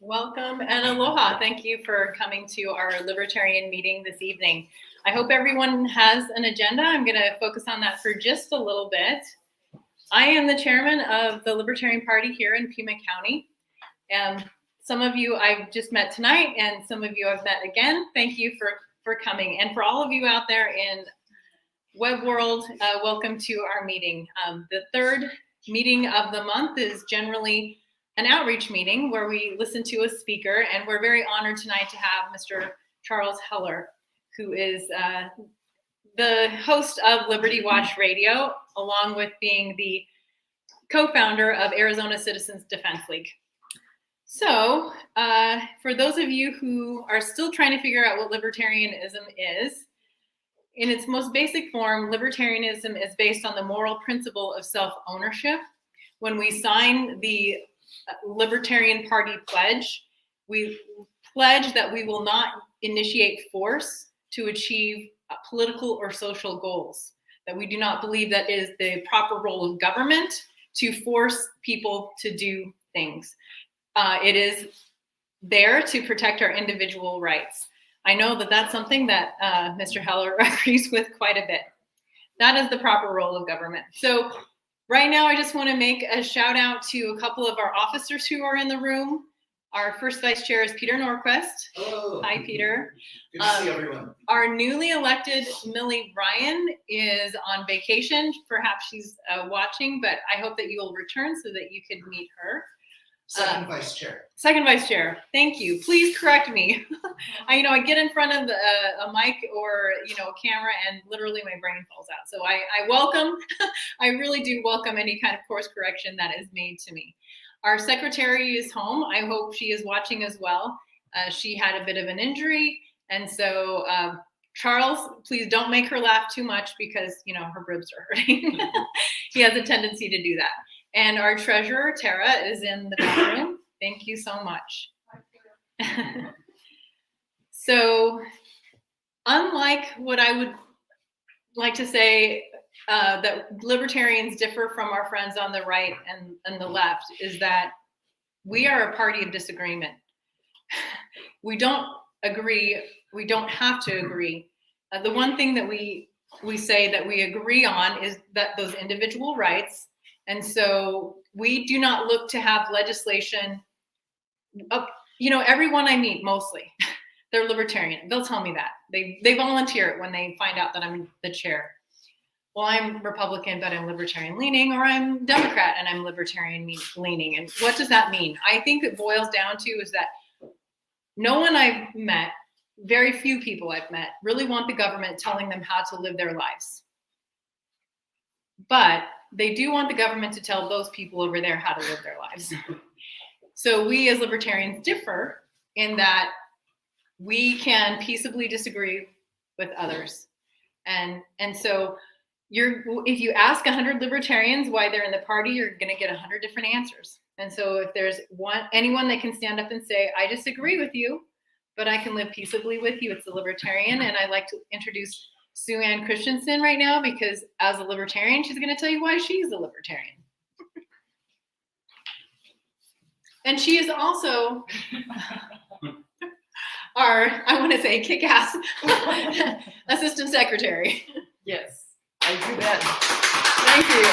Welcome and aloha. Thank you for coming to our Libertarian meeting this evening. I hope everyone has an agenda. I'm going to focus on that for just a little bit. I am the chairman of the Libertarian Party here in Pima County. And some of you I've just met tonight, and some of you I've met again. Thank you for coming. And for all of you out there in web world, welcome to our meeting. The third meeting of the month is generally an outreach meeting where we listen to a speaker, and we're very honored tonight to have Mr. Charles Heller, who is the host of Liberty Watch Radio, along with being the co-founder of Arizona Citizens Defense League. So for those of you who are still trying to figure out what libertarianism is, in its most basic form, libertarianism is based on the moral principle of self-ownership. When we sign the Libertarian Party pledge, we pledge that we will not initiate force to achieve political or social goals, that we do not believe that is the proper role of government to force people to do things. It is there to protect our individual rights. I know that that's something that Mr. Heller agrees with quite a bit. That is the proper role of government. So right now, I just want to make a shout out to a couple of our officers who are in the room. Our first vice chair is Peter Norquist. Hello. Hi, Peter. Good to see everyone. Our newly elected Millie Ryan is on vacation. Perhaps she's watching, but I hope that you will return so that you can meet her. Second vice chair. Second vice chair. Thank you. Please correct me. I get in front of a mic or a camera, and literally my brain falls out. So I welcome. I really do welcome any kind of course correction that is made to me. Our secretary is home. I hope she is watching as well. She had a bit of an injury, and so Charles, please don't make her laugh too much because her ribs are hurting. He has a tendency to do that. And our treasurer, Tara, is in the back room. Thank you so much. So, unlike what I would like to say that libertarians differ from our friends on the right and the left, is that we are a party of disagreement. We don't agree. We don't have to agree. The one thing that we say that we agree on is that those individual rights. And so we do not look to have legislation. Everyone I meet, mostly, they're libertarian. They'll tell me that. They volunteer it when they find out that I'm the chair. Well, I'm Republican, but I'm libertarian leaning, or I'm Democrat and I'm libertarian leaning. And what does that mean? I think it boils down to is that no one I've met, very few people I've met, really want the government telling them how to live their lives. But they do want the government to tell those people over there how to live their lives. So we as libertarians differ in that we can peaceably disagree with others. And so if you ask 100 libertarians why they're in the party, you're going to get 100 different answers. And so if there's anyone that can stand up and say, I disagree with you, but I can live peaceably with you, it's a libertarian. And I'd like to introduce Sue Ann Christensen right now, because as a libertarian, she's going to tell you why she's a libertarian. And she is also our, I want to say, kick-ass assistant secretary. Yes, I do that. Thank you.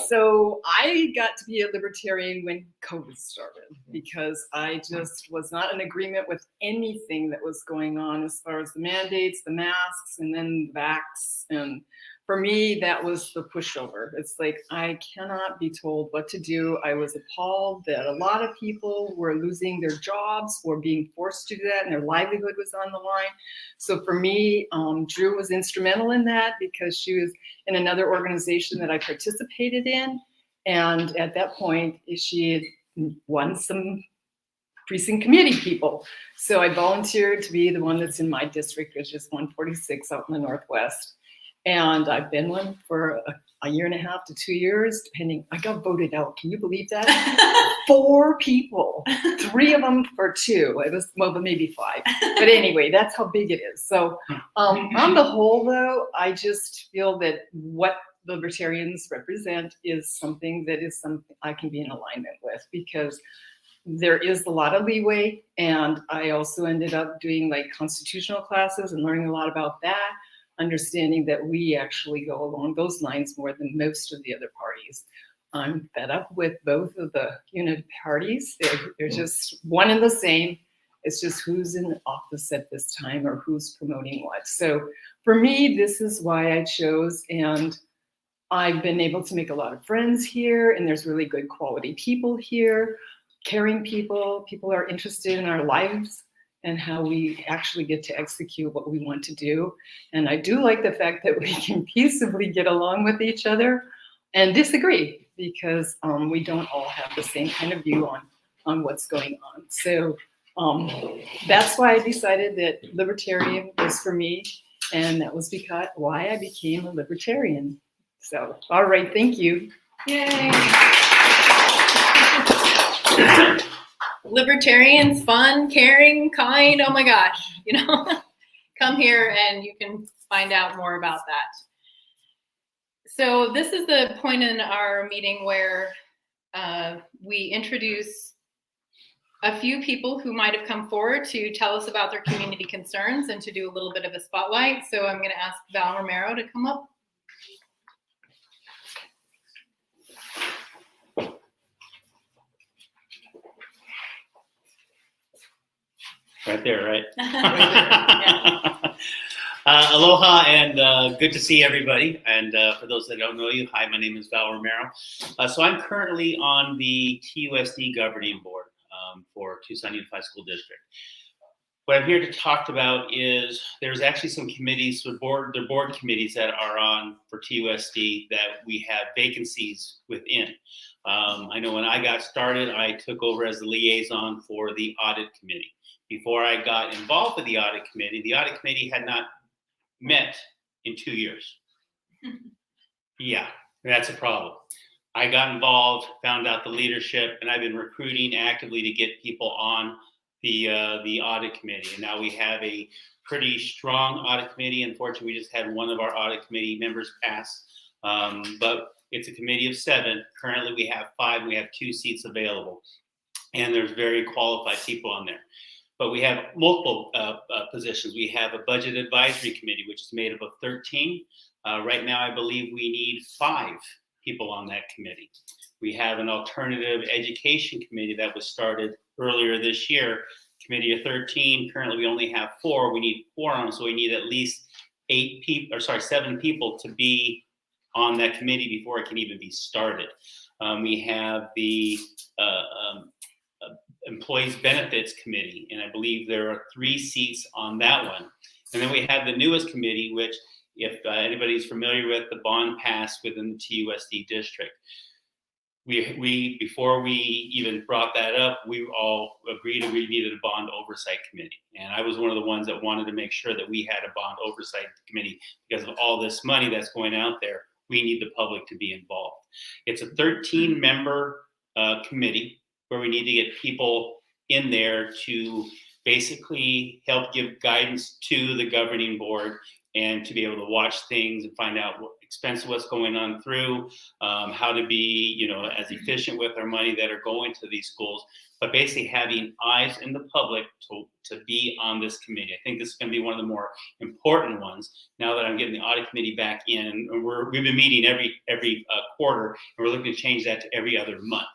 So I got to be a libertarian when COVID started, because I just was not in agreement with anything that was going on as far as the mandates, the masks, and then the vax. And for me, that was the pushover. It's like, I cannot be told what to do. I was appalled that a lot of people were losing their jobs, were being forced to do that, and their livelihood was on the line. So for me, Drew was instrumental in that, because she was in another organization that I participated in. And at that point, she had won some precinct committee people. So I volunteered to be the one that's in my district, which is 146 out in the Northwest. And I've been one for a year and a half to 2 years, depending. I got voted out. Can you believe that? 4 people, 3 of them for 2. It was, well, maybe 5. But anyway, that's how big it is. So on the whole, though, I just feel that what the Libertarians represent is something I can be in alignment with, because there is a lot of leeway. And I also ended up doing like constitutional classes and learning a lot about that, understanding that we actually go along those lines more than most of the other parties. I'm fed up with both of the unit parties. They're just one and the same. It's just who's in office at this time or who's promoting what. So for me, this is why I chose, and I've been able to make a lot of friends here, and there's really good quality people here, caring people. People are interested in our lives and how we actually get to execute what we want to do. And I do like the fact that we can peaceably get along with each other and disagree, because we don't all have the same kind of view on what's going on. So that's why I decided that Libertarian was for me, and that was why I became a Libertarian. So, all right, thank you. Yay! Libertarians, fun, caring, kind. Oh my gosh, come here and you can find out more about that. So this is the point in our meeting where we introduce a few people who might have come forward to tell us about their community concerns and to do a little bit of a spotlight. So I'm going to ask Val Romero to come up. Right there, right? Yeah. Aloha and good to see everybody. And for those that don't know you, hi, my name is Val Romero. So I'm currently on the TUSD governing board for Tucson Unified School District. What I'm here to talk about is there's actually some committees, they're board committees that are on for TUSD that we have vacancies within. I know when I got started, I took over as the liaison for the audit committee. Before I got involved with the audit committee had not met in 2 years. Yeah, that's a problem. I got involved, found out the leadership, and I've been recruiting actively to get people on the audit committee. And now we have a pretty strong audit committee. Unfortunately, we just had one of our audit committee members pass, but it's a committee of 7. Currently, we have 5. We have 2 seats available, and there's very qualified people on there. But we have multiple positions. We have a budget advisory committee, which is made up of 13. Right now, I believe we need 5 people on that committee. We have an alternative education committee that was started earlier this year, committee of 13. Currently, we only have 4. We need 4 on, so we need at least 7 people to be on that committee before it can even be started. We have the Employees Benefits Committee, and I believe there are 3 seats on that one. And then we have the newest committee, which if anybody's familiar with, the bond passed within the TUSD district. We before we even brought that up, we all agreed that we needed a bond oversight committee. And I was one of the ones that wanted to make sure that we had a bond oversight committee because of all this money that's going out there. We need the public to be involved. It's a 13-member committee where we need to get people in there to basically help give guidance to the governing board and to be able to watch things and find out what expense, what's going on through, how to be, as efficient with our money that are going to these schools, but basically having eyes in the public to be on this committee. I think this is going to be one of the more important ones now that I'm getting the audit committee back in, and we've been meeting every quarter, and we're looking to change that to every other month.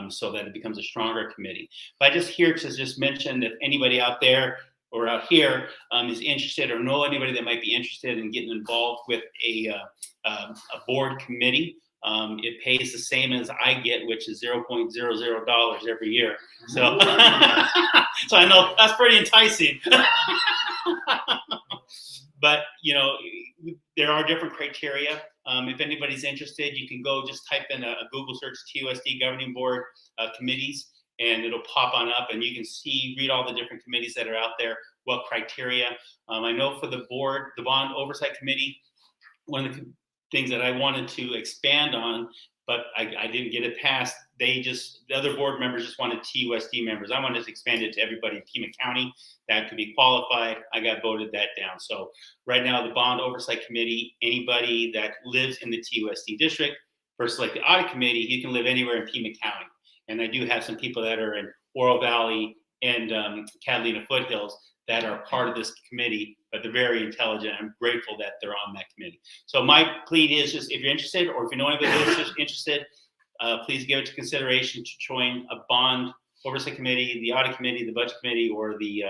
So that it becomes a stronger committee. But I just here to just mention if anybody out there or out here is interested or know anybody that might be interested in getting involved with a board committee, it pays the same as I get, which is $0.00 every year. So, so I know that's pretty enticing. But there are different criteria. If anybody's interested, you can go just type in a Google search TUSD Governing Board committees, and it'll pop on up, and you can read all the different committees that are out there, what criteria. I know for the board, the Bond Oversight Committee, one of the things that I wanted to expand on, but I didn't get it passed. The other board members just wanted TUSD members. I wanted to expand it to everybody in Pima County that could be qualified. I got voted that down. So right now, the Bond Oversight Committee, anybody that lives in the TUSD district, versus like the Audit Committee, you can live anywhere in Pima County. And I do have some people that are in Oro Valley and Catalina Foothills that are part of this committee, but they're very intelligent. I'm grateful that they're on that committee. So my plea is just, if you're interested, or if you know anybody who's interested, please give it to consideration to join a Bond Oversight Committee, the Audit Committee, the Budget Committee, or the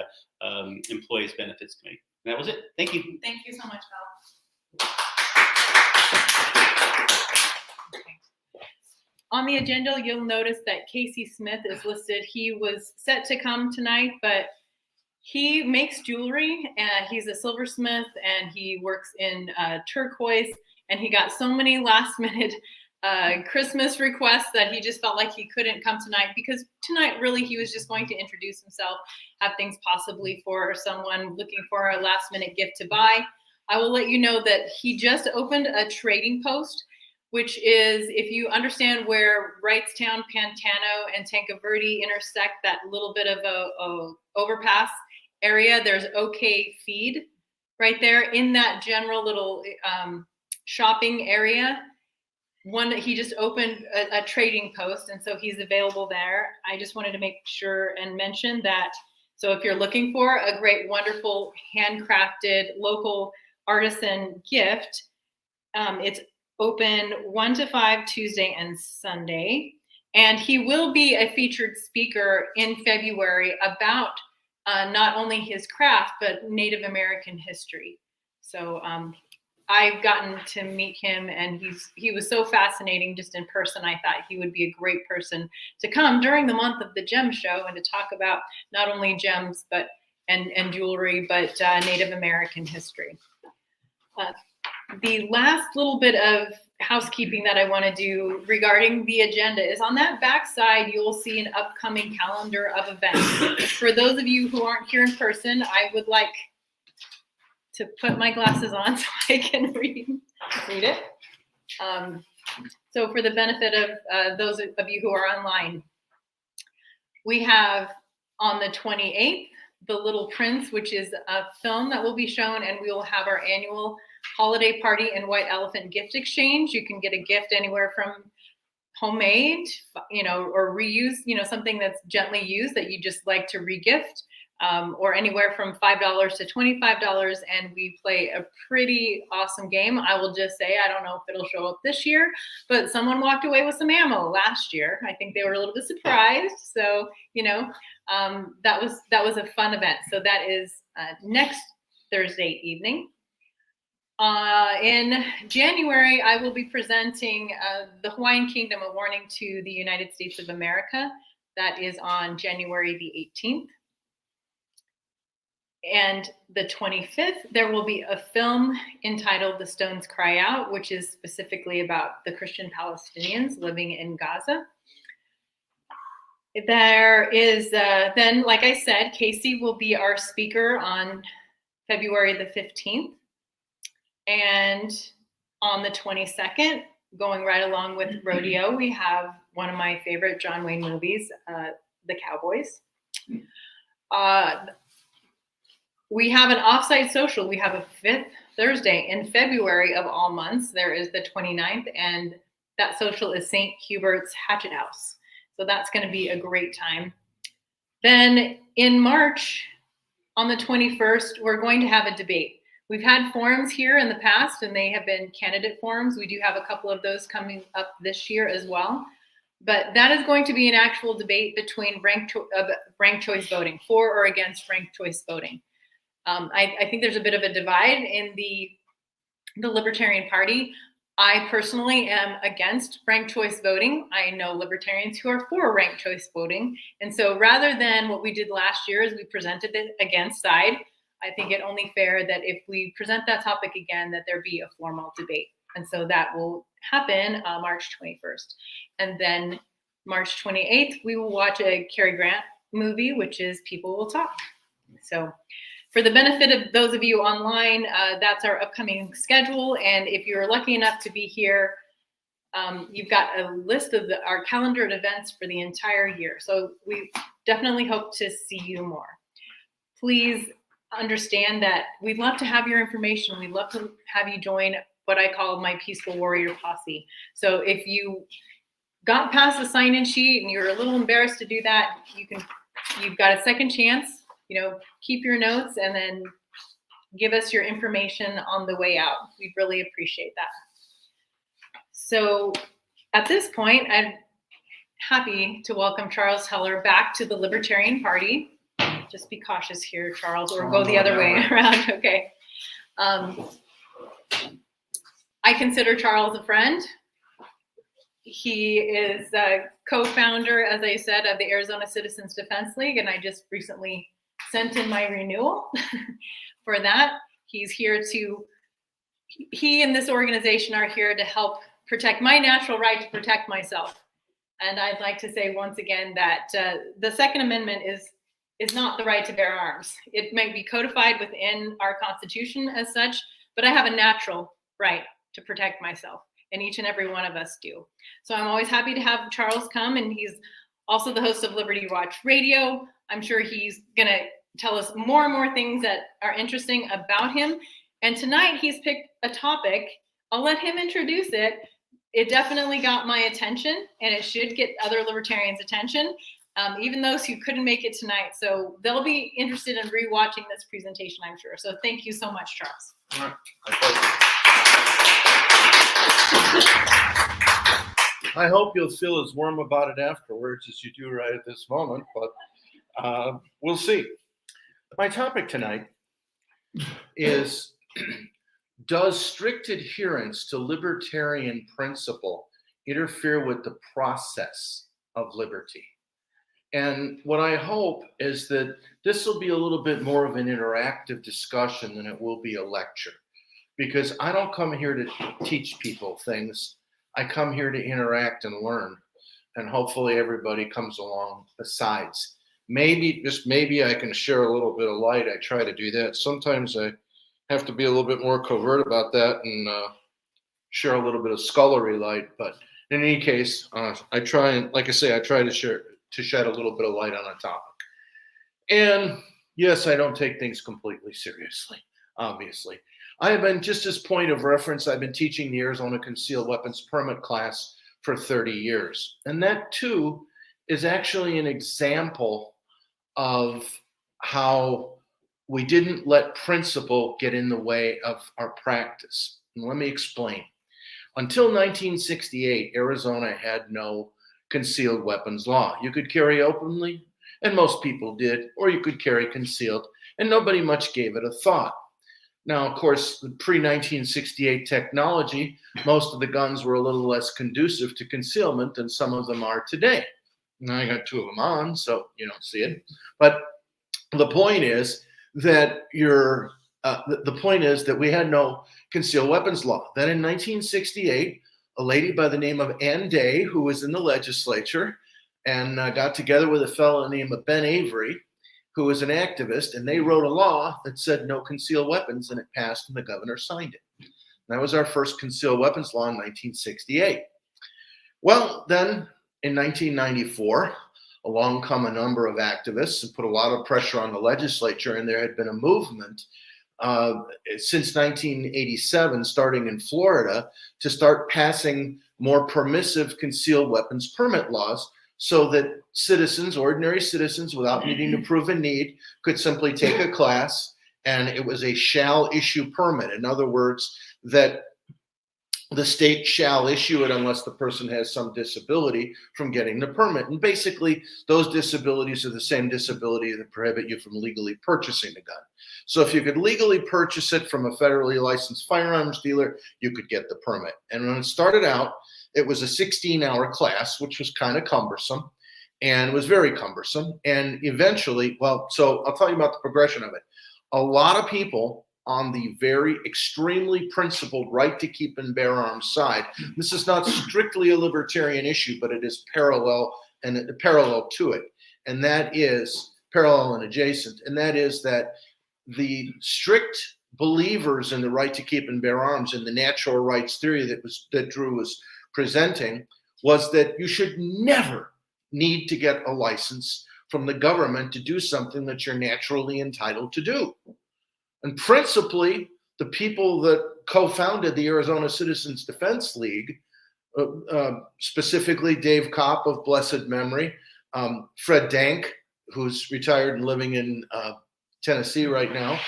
Employees Benefits Committee. And that was it. Thank you. Thank you so much, Val. On the agenda, you'll notice that Casey Smith is listed. He was set to come tonight, but he makes jewelry, and he's a silversmith, and he works in turquoise, and he got so many last-minute Christmas requests that he just felt like he couldn't come tonight, because tonight really he was just going to introduce himself, have things possibly for someone looking for a last-minute gift to buy. I will let you know that he just opened a trading post, which is, if you understand where Wrightstown, Pantano, and Tanca Verde intersect, that little bit of a overpass area, there's OK Feed right there in that general little shopping area. One that he just opened a trading post, and so he's available there. I just wanted to make sure and mention that. So if you're looking for a great, wonderful, handcrafted, local artisan gift, it's open 1 to 5 Tuesday and Sunday. And he will be a featured speaker in February about not only his craft, but Native American history. So I've gotten to meet him, and he was so fascinating just in person. I thought he would be a great person to come during the month of the gem show and to talk about not only gems but and jewelry, but Native American history. The last little bit of housekeeping that I want to do regarding the agenda is on that back side, you will see an upcoming calendar of events. For those of you who aren't here in person, I would like to put my glasses on so I can read it. So for the benefit of those of you who are online, we have on the 28th, The Little Prince, which is a film that will be shown, and we will have our annual holiday party and White Elephant gift exchange. You can get a gift anywhere from homemade, or reuse, something that's gently used that you just like to regift, or anywhere from $5 to $25. And we play a pretty awesome game. I will just say, I don't know if it'll show up this year, but someone walked away with some ammo last year. I think they were a little bit surprised. So, that was a fun event. So that is next Thursday evening. In January, I will be presenting the Hawaiian Kingdom, A Warning to the United States of America. That is on January the 18th. And the 25th, there will be a film entitled The Stones Cry Out, which is specifically about the Christian Palestinians living in Gaza. There is then, like I said, Casey will be our speaker on February the 15th. And on the 22nd, going right along with rodeo, we have one of my favorite John Wayne movies, The Cowboys. We have an offsite social. We have a 5th Thursday in February of all months. There is the 29th, and that social is St. Hubert's Hatchet House. So that's going to be a great time. Then in March, on the 21st, we're going to have a debate. We've had forums here in the past, and they have been candidate forums. We do have a couple of those coming up this year as well. But that is going to be an actual debate between ranked choice voting, for or against ranked choice voting. I think there's a bit of a divide in the Libertarian Party. I personally am against ranked choice voting. I know libertarians who are for ranked choice voting. And so rather than what we did last year is we presented it against side, I think it only fair that if we present that topic again, that there be a formal debate. And so that will happen March 21st. And then March 28th, we will watch a Cary Grant movie, which is People Will Talk. So for the benefit of those of you online, that's our upcoming schedule. And if you're lucky enough to be here You've got a list of our calendared events for the entire year. So we definitely hope to see you more. Please understand that we'd love to have your information. We'd love to have you join what I call my Peaceful Warrior Posse. So if you got past the sign-in sheet and you're a little embarrassed to do that, you've got a second chance. Keep your notes and then give us your information on the way out. We'd really appreciate that. So at this point, I'm happy to welcome Charles Heller back to the Libertarian Party. Just be cautious here, Charles, or go the other way around. Okay. I consider Charles a friend. He is a co-founder, as I said, of the Arizona Citizens Defense League, and I just recently sent in my renewal for that. He and this organization are here to help protect my natural right to protect myself. And I'd like to say once again that the Second Amendment is not the right to bear arms. It may be codified within our Constitution as such, but I have a natural right to protect myself, and each and every one of us do. So I'm always happy to have Charles come, and he's also the host of Liberty Watch Radio. I'm sure he's gonna tell us more and more things that are interesting about him. And tonight he's picked a topic. I'll let him introduce it. It definitely got my attention, and it should get other libertarians' attention, even those who couldn't make it tonight. So they'll be interested in rewatching this presentation, I'm sure. So thank you so much, Charles. All right. I hope you'll feel as warm about it afterwards as you do right at this moment, but we'll see. My topic tonight is, does strict adherence to libertarian principle interfere with the process of liberty? And what I hope is that this will be a little bit more of an interactive discussion than it will be a lecture, because I don't come here to teach people things. I come here to interact and learn, and hopefully everybody comes along besides. Maybe, just maybe, I can share a little bit of light. I try to do that. Sometimes I have to be a little bit more covert about that and share a little bit of scullery light. But in any case, I try, and like I say, I try to shed a little bit of light on a topic. And yes, I don't take things completely seriously, obviously. I have been, just as point of reference, I've been teaching the Arizona Concealed Weapons Permit class for 30 years. And that too is actually an example of how we didn't let principle get in the way of our practice. And let me explain. Until 1968, Arizona had no concealed weapons law. You could carry openly, and most people did, or you could carry concealed, and nobody much gave it a thought. Now, of course, the pre-1968 technology, most of the guns were a little less conducive to concealment than some of them are today. Now I got two of them on, so you don't see it. But the point is that the point is that we had no concealed weapons law. Then in 1968, a lady by the name of Ann Day, who was in the legislature, and got together with a fellow named Ben Avery, who was an activist, and they wrote a law that said no concealed weapons, and it passed, and the governor signed it. That was our first concealed weapons law in 1968. Well, then in 1994, along come a number of activists and put a lot of pressure on the legislature, and there had been a movement since 1987, starting in Florida, to start passing more permissive concealed weapons permit laws, so that citizens, ordinary citizens, without needing to prove a need, could simply take a class, and it was a shall issue permit. In other words, that the state shall issue it unless the person has some disability from getting the permit. And basically, those disabilities are the same disability that prohibit you from legally purchasing the gun. So if you could legally purchase it from a federally licensed firearms dealer, you could get the permit. And when it started out, it was a 16-hour class, which was kind of cumbersome, and it was very cumbersome. And eventually, well, so I'll tell you about the progression of it. A lot of people on the very extremely principled right to keep and bear arms side, this is not strictly a libertarian issue, but it is parallel to it. And that is parallel and adjacent. And that is that the strict believers in the right to keep and bear arms and the natural rights theory that Drew was presenting was that you should never need to get a license from the government to do something that you're naturally entitled to do. And principally, the people that co-founded the Arizona Citizens Defense League, specifically Dave Kopp of blessed memory, Fred Dank, who's retired and living in Tennessee right now,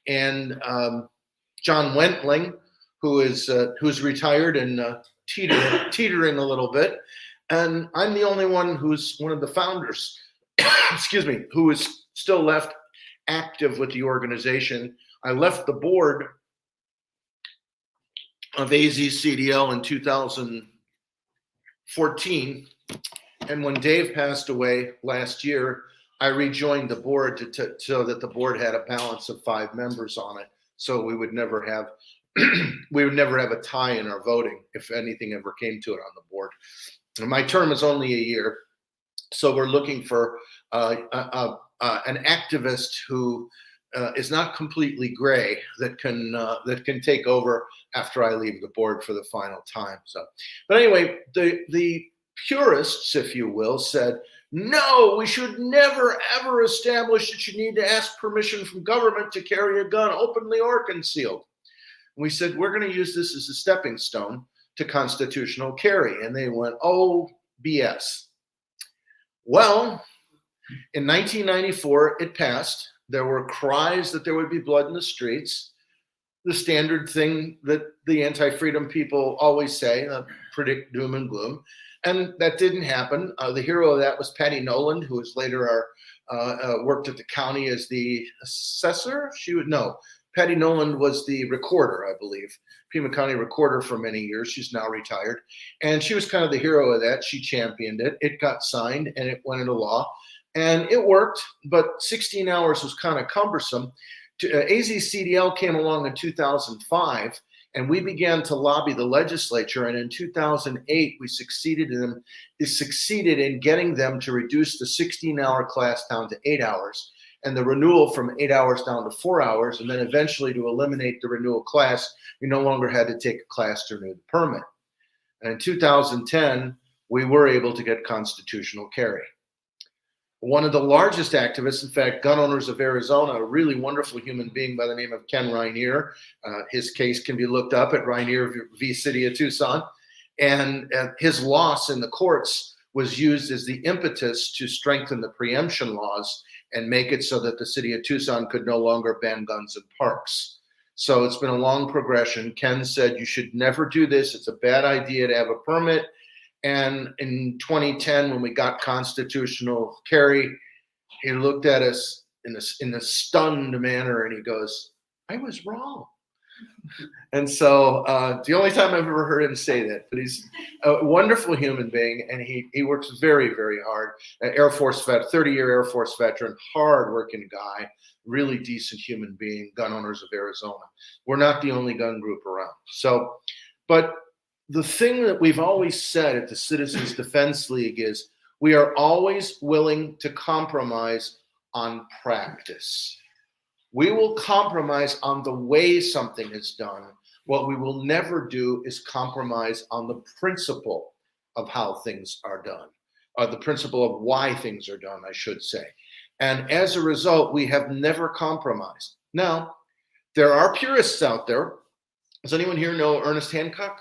and John Wentling, who's retired and teetering a little bit. And I'm the only one who's one of the founders, excuse me, who is still left active with the organization. I left the board of AZCDL in 2014. And when Dave passed away last year, I rejoined the board so that the board had a balance of 5 members on it. So we would never have a tie in our voting if anything ever came to it on the board. And my term is only a year, so we're looking for an activist who is not completely gray that can take over after I leave the board for the final time. So, but anyway, the purists, if you will, said, no, we should never, ever establish that you need to ask permission from government to carry a gun openly or concealed. And we said, we're going to use this as a stepping stone to constitutional carry. And they went, oh, BS. Well, in 1994, it passed. There were cries that there would be blood in the streets. The standard thing that the anti-freedom people always say, predict doom and gloom. And that didn't happen. The hero of that was Patty Noland, who was later worked at the county as the assessor. Patty Noland was the recorder, I believe, Pima County recorder for many years. She's now retired. And she was kind of the hero of that. She championed it. It got signed and it went into law. And it worked, but 16 hours was kind of cumbersome. AZCDL came along in 2005, and we began to lobby the legislature. And in 2008, we succeeded in getting them to reduce the 16-hour class down to 8 hours, and the renewal from 8 hours down to 4 hours, and then eventually to eliminate the renewal class. You no longer had to take a class to renew the permit. And in 2010, we were able to get constitutional carry. One of the largest activists, in fact, Gun Owners of Arizona, a really wonderful human being by the name of Ken Rainier. His case can be looked up at Rainier v. City of Tucson. And his loss in the courts was used as the impetus to strengthen the preemption laws and make it so that the city of Tucson could no longer ban guns in parks. So it's been a long progression. Ken said, you should never do this. It's a bad idea to have a permit. And in 2010, when we got constitutional carry, he looked at us in a stunned manner and he goes, I was wrong. And so the only time I've ever heard him say that, but he's a wonderful human being and he works very, very hard. An Air Force vet, 30-year Air Force veteran, hard-working guy, really decent human being, Gun Owners of Arizona. We're not the only gun group around. So, but the thing that we've always said at the Citizens Defense League is we are always willing to compromise on practice. We will compromise on the way something is done. What we will never do is compromise on the principle of how things are done, or the principle of why things are done, I should say. And as a result, we have never compromised. Now, there are purists out there. Does anyone here know Ernest Hancock?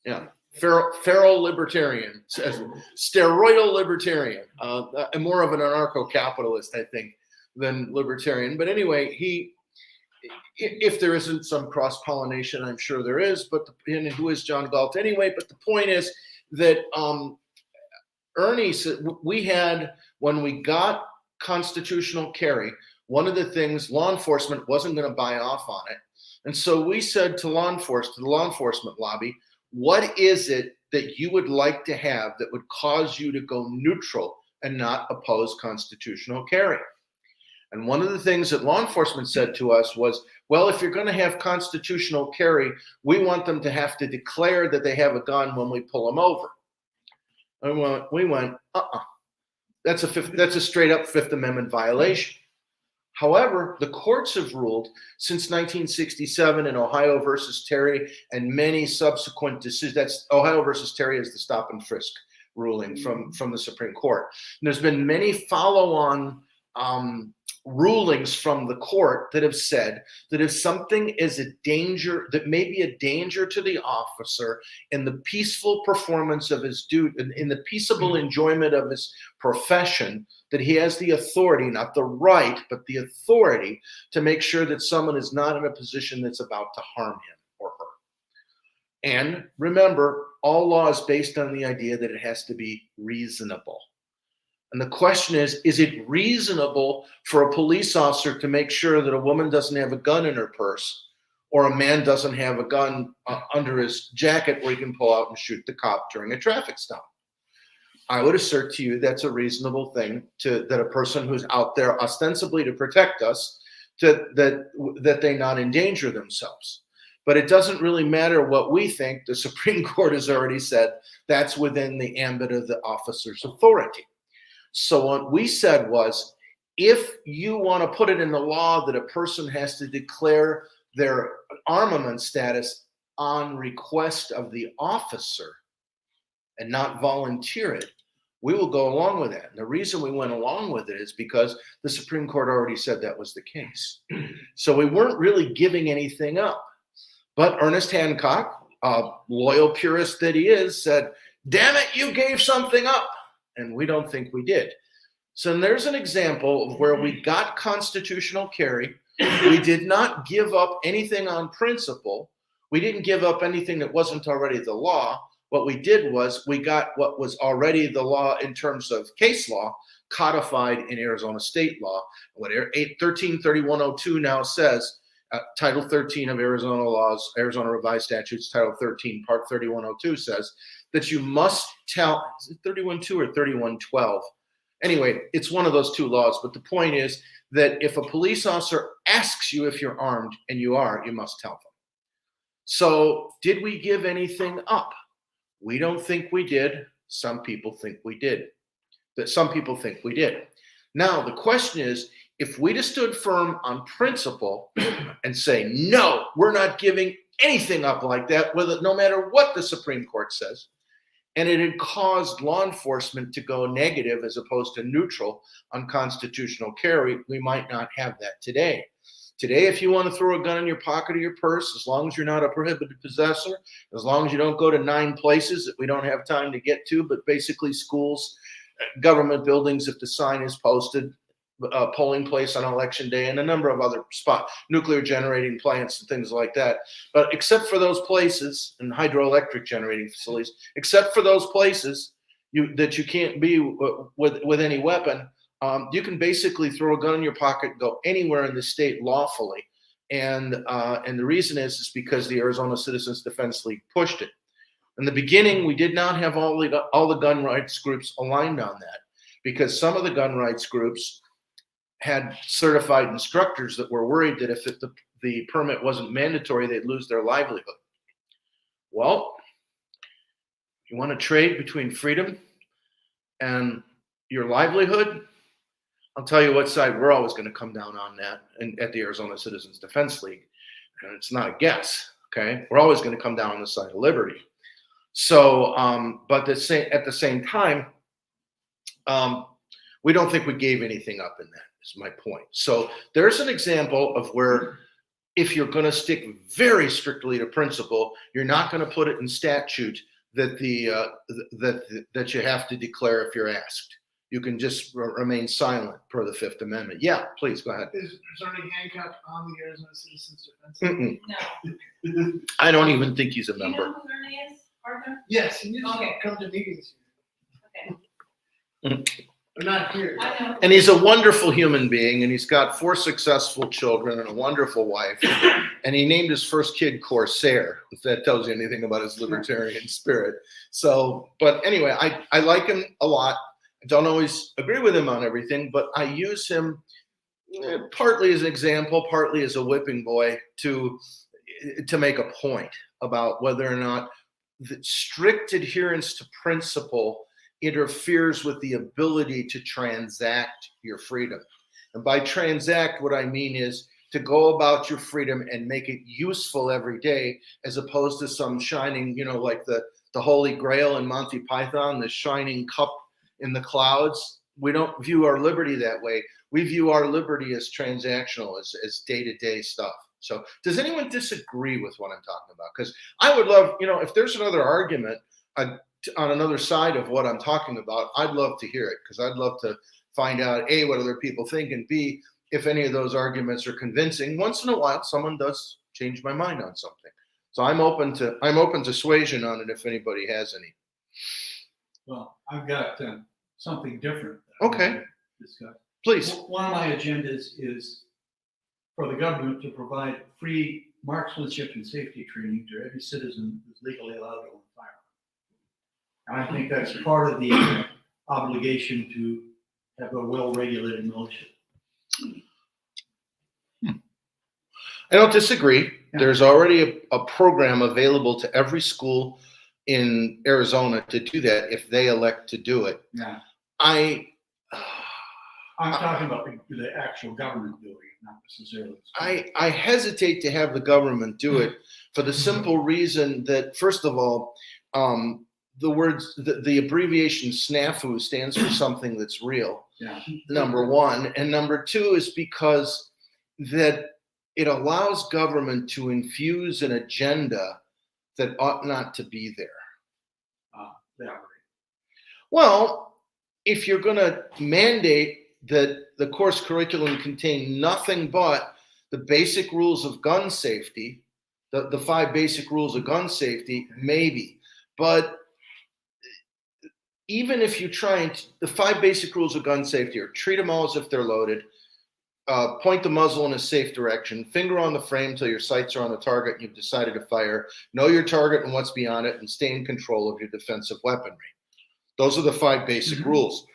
Yeah, feral libertarian, steroidal libertarian, and more of an anarcho-capitalist, I think, than libertarian. But anyway, if there isn't some cross-pollination, I'm sure there is, and who is John Galt anyway? But the point is that Ernie said, when we got constitutional carry, one of the things, law enforcement wasn't going to buy off on it. And so we said to the law enforcement lobby, what is it that you would like to have that would cause you to go neutral and not oppose constitutional carry? And one of the things that law enforcement said to us was, well, if you're going to have constitutional carry, we want them to have to declare that they have a gun when we pull them over. And we went, that's a straight up Fifth Amendment violation. However, the courts have ruled since 1967 in Ohio versus Terry and many subsequent decisions. That's Ohio versus Terry is the stop and frisk ruling from the Supreme Court. And there's been many follow-on rulings from the court that have said that if something is a danger, that may be a danger to the officer in the peaceful performance of his duty, in the peaceable enjoyment of his profession, that he has the authority, not the right, but the authority to make sure that someone is not in a position that's about to harm him or her. And remember, all law is based on the idea that it has to be reasonable. And the question is it reasonable for a police officer to make sure that a woman doesn't have a gun in her purse or a man doesn't have a gun under his jacket where he can pull out and shoot the cop during a traffic stop? I would assert to you that's a reasonable thing that a person who's out there ostensibly to protect us, that they not endanger themselves. But it doesn't really matter what we think. The Supreme Court has already said that's within the ambit of the officer's authority. So what we said was, if you want to put it in the law that a person has to declare their armament status on request of the officer and not volunteer it, we will go along with that. And the reason we went along with it is because the Supreme Court already said that was the case. So we weren't really giving anything up. But Ernest Hancock, a loyal purist that he is, said, damn it, you gave something up. And we don't think we did. So there's an example of where we got constitutional carry. We did not give up anything on principle. We didn't give up anything that wasn't already the law. What we did was we got what was already the law in terms of case law codified in Arizona state law. What 133102 now says, Title 13 of Arizona laws, Arizona revised statutes, Title 13, Part 3102 says that you must tell, is it 31.2 or 31.12? Anyway, it's one of those two laws. But the point is that if a police officer asks you if you're armed, and you are, you must tell them. So did we give anything up? We don't think we did. Some people think we did. Some people think we did. Now, the question is, if we'd have stood firm on principle and say, no, we're not giving anything up like that, no matter what the Supreme Court says, and it had caused law enforcement to go negative as opposed to neutral on constitutional carry, we might not have that today. Today, if you want to throw a gun in your pocket or your purse, as long as you're not a prohibited possessor, as long as you don't go to 9 places that we don't have time to get to, but basically schools, government buildings, if the sign is posted, polling place on election day, and a number of other spots, nuclear generating plants and things like that. But except for those places, and hydroelectric generating facilities, except for those places that you can't be with any weapon, you can basically throw a gun in your pocket, go anywhere in the state lawfully. And the reason is because the Arizona Citizens Defense League pushed it. In the beginning, we did not have all the gun rights groups aligned on that, because some of the gun rights groups had certified instructors that were worried that if the permit wasn't mandatory, they'd lose their livelihood. Well, you want to trade between freedom and your livelihood? I'll tell you what side we're always going to come down on that at the Arizona Citizens Defense League. And it's not a guess, okay? We're always going to come down on the side of liberty. So, but at the same time, we don't think we gave anything up in that, is my point. So there's an example of where if you're going to stick very strictly to principle, you're not going to put it in statute that that you have to declare if you're asked. You can just remain silent per the Fifth Amendment. Yeah, please go ahead. Is Attorney Hancock on the Arizona Citizens Defense League? No. I don't even think he's a Do you know member. who Ernie is, Arthur? Yes, he needs Okay. to come to meetings. Okay. They're not here. I know. And he's a wonderful human being, and he's got 4 successful children and a wonderful wife. And he named his first kid Corsair, if that tells you anything about his libertarian spirit. So, but anyway, I like him a lot. I don't always agree with him on everything, but I use him partly as an example, partly as a whipping boy to make a point about whether or not the strict adherence to principle interferes with the ability to transact your freedom. And by transact, what I mean is to go about your freedom and make it useful every day, as opposed to some shining, like the Holy Grail in Monty Python, the shining cup in the clouds. We don't view our liberty that way. We view our liberty as transactional, as day-to-day stuff. So does anyone disagree with what I'm talking about? Because I would love, if there's another argument on another side of what I'm talking about, I'd love to hear it, because I'd love to find out, A, what other people think, and B, if any of those arguments are convincing. Once in a while, someone does change my mind on something. So I'm open to suasion on it if anybody has any. Well, I've got something different. Okay. Discuss. Please. One of my agendas is for the government to provide free marksmanship and safety training to every citizen who's legally allowed to own a firearm. And I think that's part of the obligation to have a well-regulated militia. I don't disagree. Yeah. There's already a program available to every school in Arizona to do that if they elect to do it. Yeah. I'm talking about the actual government doing it, not necessarily. I hesitate to have the government do it for the simple reason that, first of all, the abbreviation SNAFU stands for something that's real. Yeah. Number one. And number two is because that it allows government to infuse an agenda that ought not to be there. Yeah. Well, if you're going to mandate that the course curriculum contain nothing but the basic rules of gun safety, the 5 basic rules of gun safety, maybe. But even if you try and, the 5 basic rules of gun safety are treat them all as if they're loaded, point the muzzle in a safe direction, finger on the frame till your sights are on the target and you've decided to fire, know your target and what's beyond it, and stay in control of your defensive weaponry. Those are the 5 basic rules.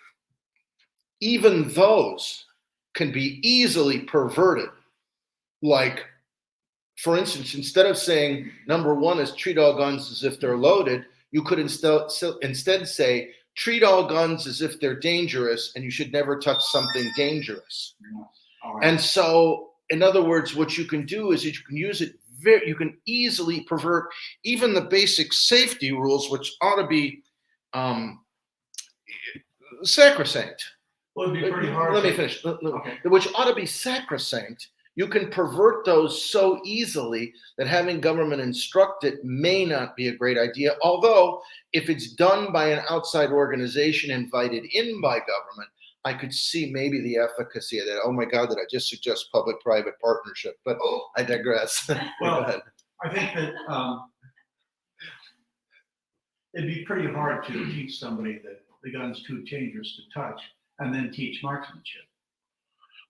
Even those can be easily perverted. Like, for instance, instead of saying number 1 is treat all guns as if they're loaded, you could instead say treat all guns as if they're dangerous and you should never touch something dangerous. Yeah. All right. And so, in other words, what you can do is you can use it you can easily pervert even the basic safety rules, which ought to be sacrosanct. Well, it'd be pretty hard. Let me finish. Okay. Which ought to be sacrosanct. You can pervert those so easily that having government instruct it may not be a great idea. Although, if it's done by an outside organization invited in by government, I could see maybe the efficacy of that. Oh my God, did I just suggest public-private partnership? But I digress. Go Well, ahead. I think that it'd be pretty hard to teach somebody that the gun's too dangerous to touch and then teach marksmanship.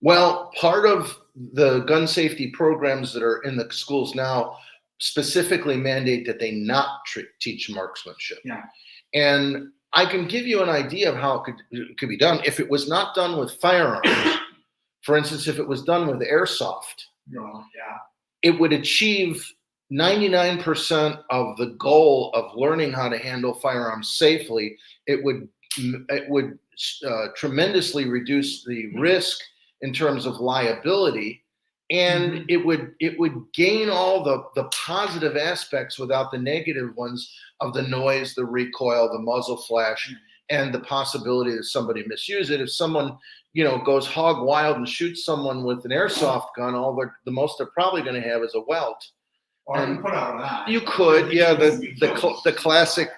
Well, part of the gun safety programs that are in the schools now specifically mandate that they not teach marksmanship. Yeah. And I can give you an idea of how it could be done. If it was not done with firearms, for instance, if it was done with airsoft, Yeah. it would achieve 99% of the goal of learning how to handle firearms safely. It would tremendously reduce the risk in terms of liability, and it would gain all the positive aspects without the negative ones of the noise, the recoil, the muzzle flash, and the possibility that somebody misuse it. If someone goes hog wild and shoots someone with an airsoft gun, the most they're probably going to have is a welt. Or you can put out an eye. You could, yeah, the classic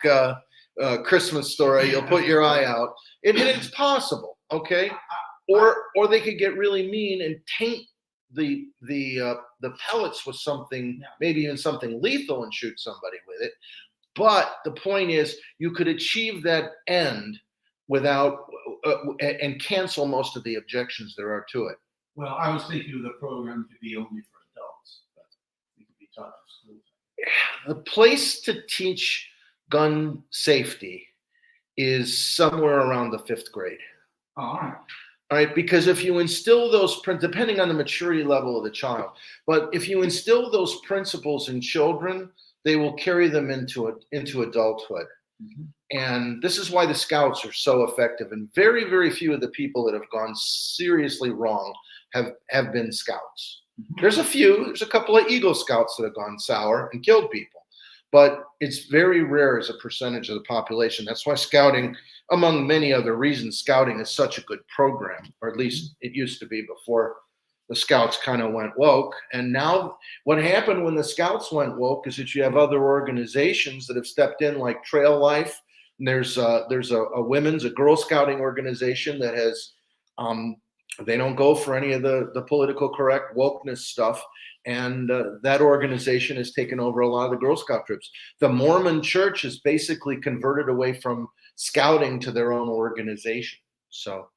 Christmas story. You'll put your eye out. It's possible, okay? Or they could get really mean and taint the pellets with something, maybe even something lethal, and shoot somebody with it. But the point is, you could achieve that end without and cancel most of the objections there are to it. Well, I was thinking of the program to be only for adults, but it could be taught in schools. The place to teach gun safety is somewhere around the 5th grade. Oh, all right. All right, because if you instill those, depending on the maturity level of the child, but if you instill those principles in children, they will carry them into adulthood. And this is why the Scouts are so effective. And very, very few of the people that have gone seriously wrong have been Scouts. There's a couple of Eagle Scouts that have gone sour and killed people. But it's very rare as a percentage of the population. That's why Scouting, among many other reasons, Scouting is such a good program, or at least it used to be before the Scouts kind of went woke. And now what happened when the Scouts went woke is that you have other organizations that have stepped in, like Trail Life. And there's a Girl Scouting organization that has, they don't go for any of the political correct wokeness stuff. And that organization has taken over a lot of the Girl Scout trips. The Mormon Church has basically converted away from Scouting to their own organization. So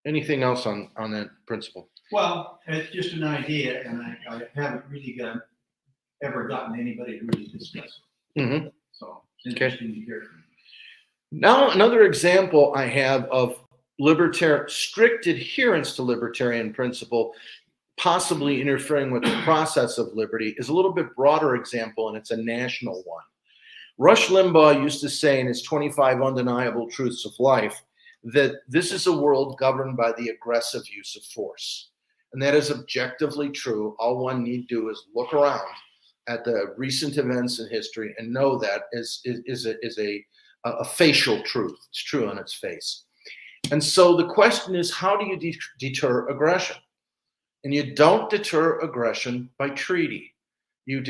anything else on that principle? Well, it's just an idea, and I haven't really ever gotten anybody to really discuss it. Mm-hmm. So it's interesting to hear. Now, another example I have of strict adherence to libertarian principle, possibly interfering with the process of liberty, is a little bit broader example, and it's a national one. Rush Limbaugh used to say in his 25 Undeniable Truths of Life that this is a world governed by the aggressive use of force. And that is objectively true. All one need do is look around at the recent events in history and know that is a facial truth. It's true on its face. And so the question is, how do you deter aggression? And you don't deter aggression by treaty. A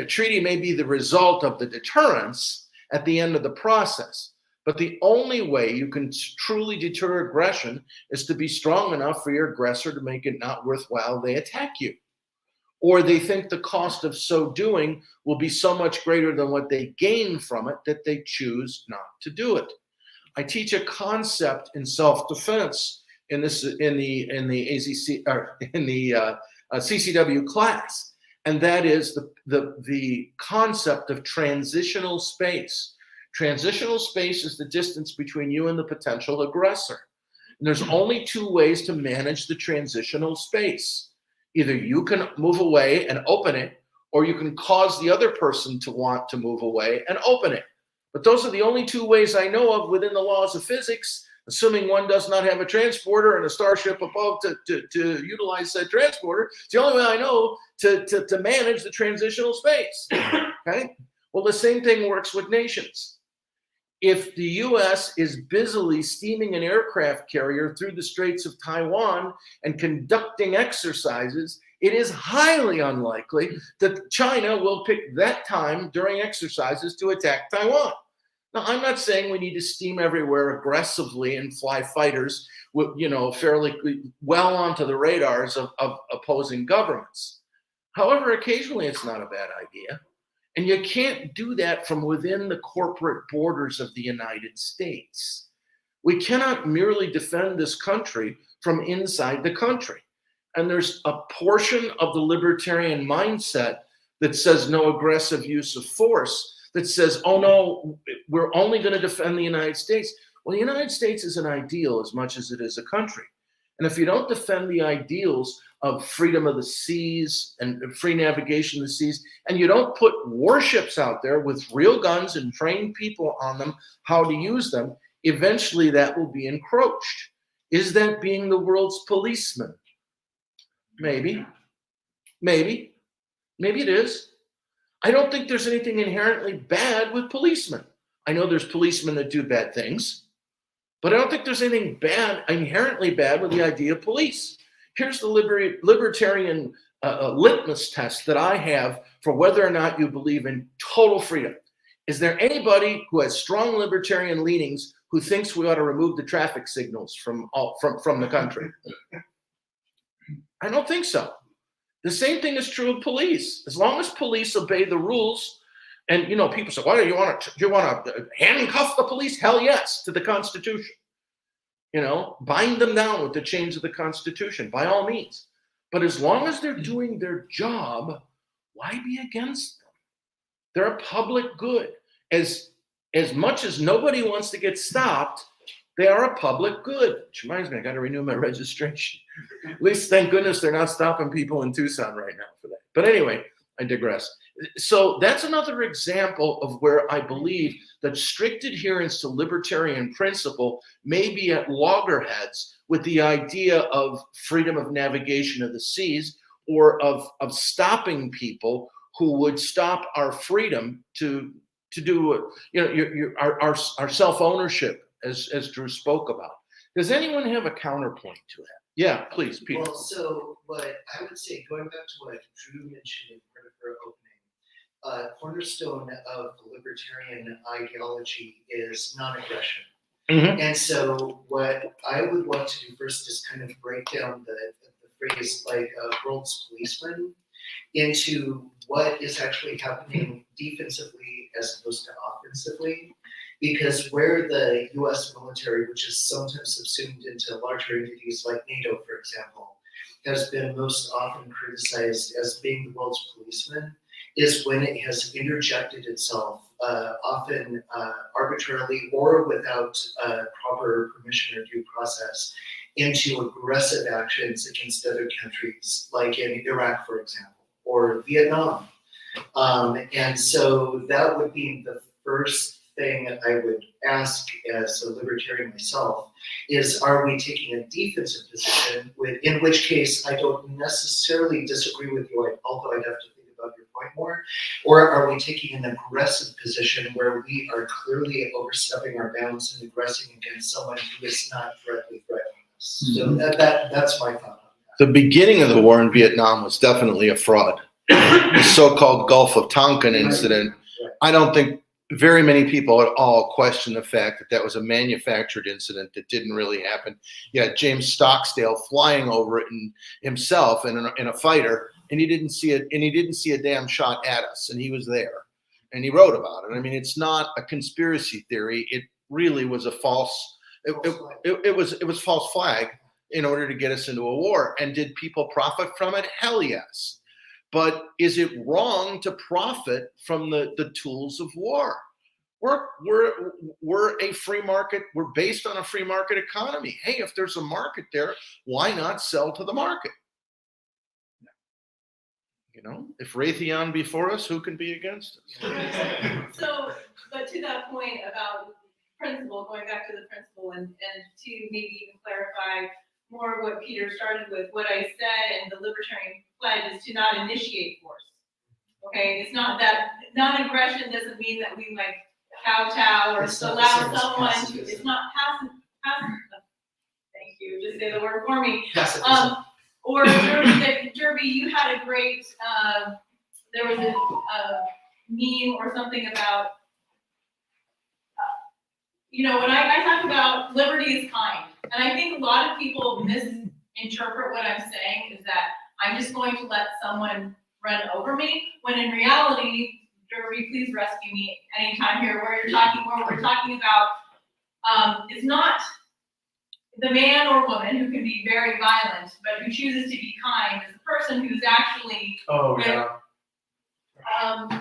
treaty may be the result of the deterrence at the end of the process. But the only way you can truly deter aggression is to be strong enough for your aggressor to make it not worthwhile they attack you. Or they think the cost of so doing will be so much greater than what they gain from it that they choose not to do it. I teach a concept in self-defense in the CCW class, and that is the concept of transitional space. Transitional space is the distance between you and the potential aggressor. And there's only two ways to manage the transitional space. Either you can move away and open it, or you can cause the other person to want to move away and open it. But those are the only two ways I know of within the laws of physics, assuming one does not have a transporter and a starship above to utilize that transporter. It's the only way I know to manage the transitional space. Okay? Well, the same thing works with nations. If the U.S. is busily steaming an aircraft carrier through the Straits of Taiwan and conducting exercises, it is highly unlikely that China will pick that time during exercises to attack Taiwan. Now, I'm not saying we need to steam everywhere aggressively and fly fighters with, fairly well onto the radars of opposing governments. However, occasionally it's not a bad idea. And you can't do that from within the corporate borders of the United States. We cannot merely defend this country from inside the country. And there's a portion of the libertarian mindset that says no aggressive use of force, that says, oh no, we're only going to defend the United States. Well, the United States is an ideal as much as it is a country. And if you don't defend the ideals of freedom of the seas and free navigation of the seas, and you don't put warships out there with real guns and train people on them how to use them, eventually that will be encroached. Is that being the world's policeman? Maybe. Maybe it is. I don't think there's anything inherently bad with policemen. I know there's policemen that do bad things, but I don't think there's anything inherently bad with the idea of police. Here's the libertarian litmus test that I have for whether or not you believe in total freedom. Is there anybody who has strong libertarian leanings who thinks we ought to remove the traffic signals from the country? I don't think so. The same thing is true of police. As long as police obey the rules, and people say, "Why do you want to handcuff the police?" Hell yes, to the Constitution. Bind them down with the chains of the Constitution, by all means. But as long as they're doing their job, why be against them? They're a public good. As much as nobody wants to get stopped, they are a public good. Which reminds me, I got to renew my registration. At least, thank goodness, they're not stopping people in Tucson right now for that. But anyway, I digress. So that's another example of where I believe that strict adherence to libertarian principle may be at loggerheads with the idea of freedom of navigation of the seas, or of stopping people who would stop our freedom to do, our self-ownership, as Drew spoke about. Does anyone have a counterpoint to that? Yeah, please, Peter. Well, so what I would say, going back to what Drew mentioned in part of her opening, cornerstone of the libertarian ideology is non-aggression. Mhm. And so what I would want to do first is kind of break down the phrase like world's policeman into what is actually happening defensively as opposed to offensively. Because where the US military, which is sometimes subsumed into larger entities like NATO, for example, has been most often criticized as being the world's policeman, is when it has interjected itself, often arbitrarily or without proper permission or due process, into aggressive actions against other countries, like in Iraq, for example, or Vietnam. And so that would be the first thing I would ask as a libertarian myself is, are we taking a defensive position, in which case I don't necessarily disagree with you, although I'd have to think about your point more, or are we taking an aggressive position where we are clearly overstepping our bounds and aggressing against someone who is not directly threatening us? So that's my thought on that. The beginning of the war in Vietnam was definitely a fraud. The so-called Gulf of Tonkin incident, I don't think very many people at all question the fact that that was a manufactured incident that didn't really happen. You had James Stockdale flying over it himself in a fighter, and he didn't see it, and he didn't see a damn shot at us, and he was there, and he wrote about it. I mean, it's not a conspiracy theory. It really was a false. It was false flag in order to get us into a war. And did people profit from it? Hell yes. But is it wrong to profit from the tools of war? We're a free market. We're based on a free market economy. Hey, if there's a market there, why not sell to the market? You know, if Raytheon be for us, who can be against us? So, but to that point about principle, going back to the principle and to maybe even clarify more what Peter started with, what I said in the Libertarian pledge is to not initiate force. Okay, it's not that non-aggression doesn't mean that we like kowtow or It's not allow the same as someone to. pacifism. It's not passive. Thank you. Just say the word for me. Pacifism. Or Derby, you had a great. There was a meme or something about. When I talk about liberty is kind, and I think a lot of people misinterpret what I'm saying is that I'm just going to let someone run over me, when in reality, Derby, please rescue me anytime here where we're talking about, it's not the man or woman who can be very violent, but who chooses to be kind is the person who's actually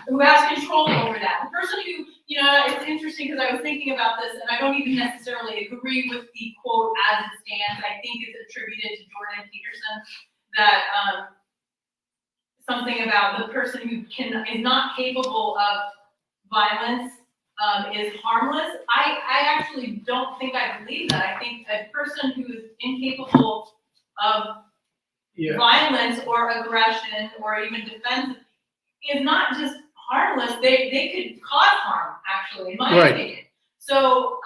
who has control over that. The person who, it's interesting because I was thinking about this and I don't even necessarily agree with the quote as it stands. I think it's attributed to Jordan Peterson that something about the person who is not capable of violence is harmless. I actually don't think I believe that. I think a person who is incapable of violence or aggression or even defense is not just harmless. They could cause harm, actually, in my opinion. So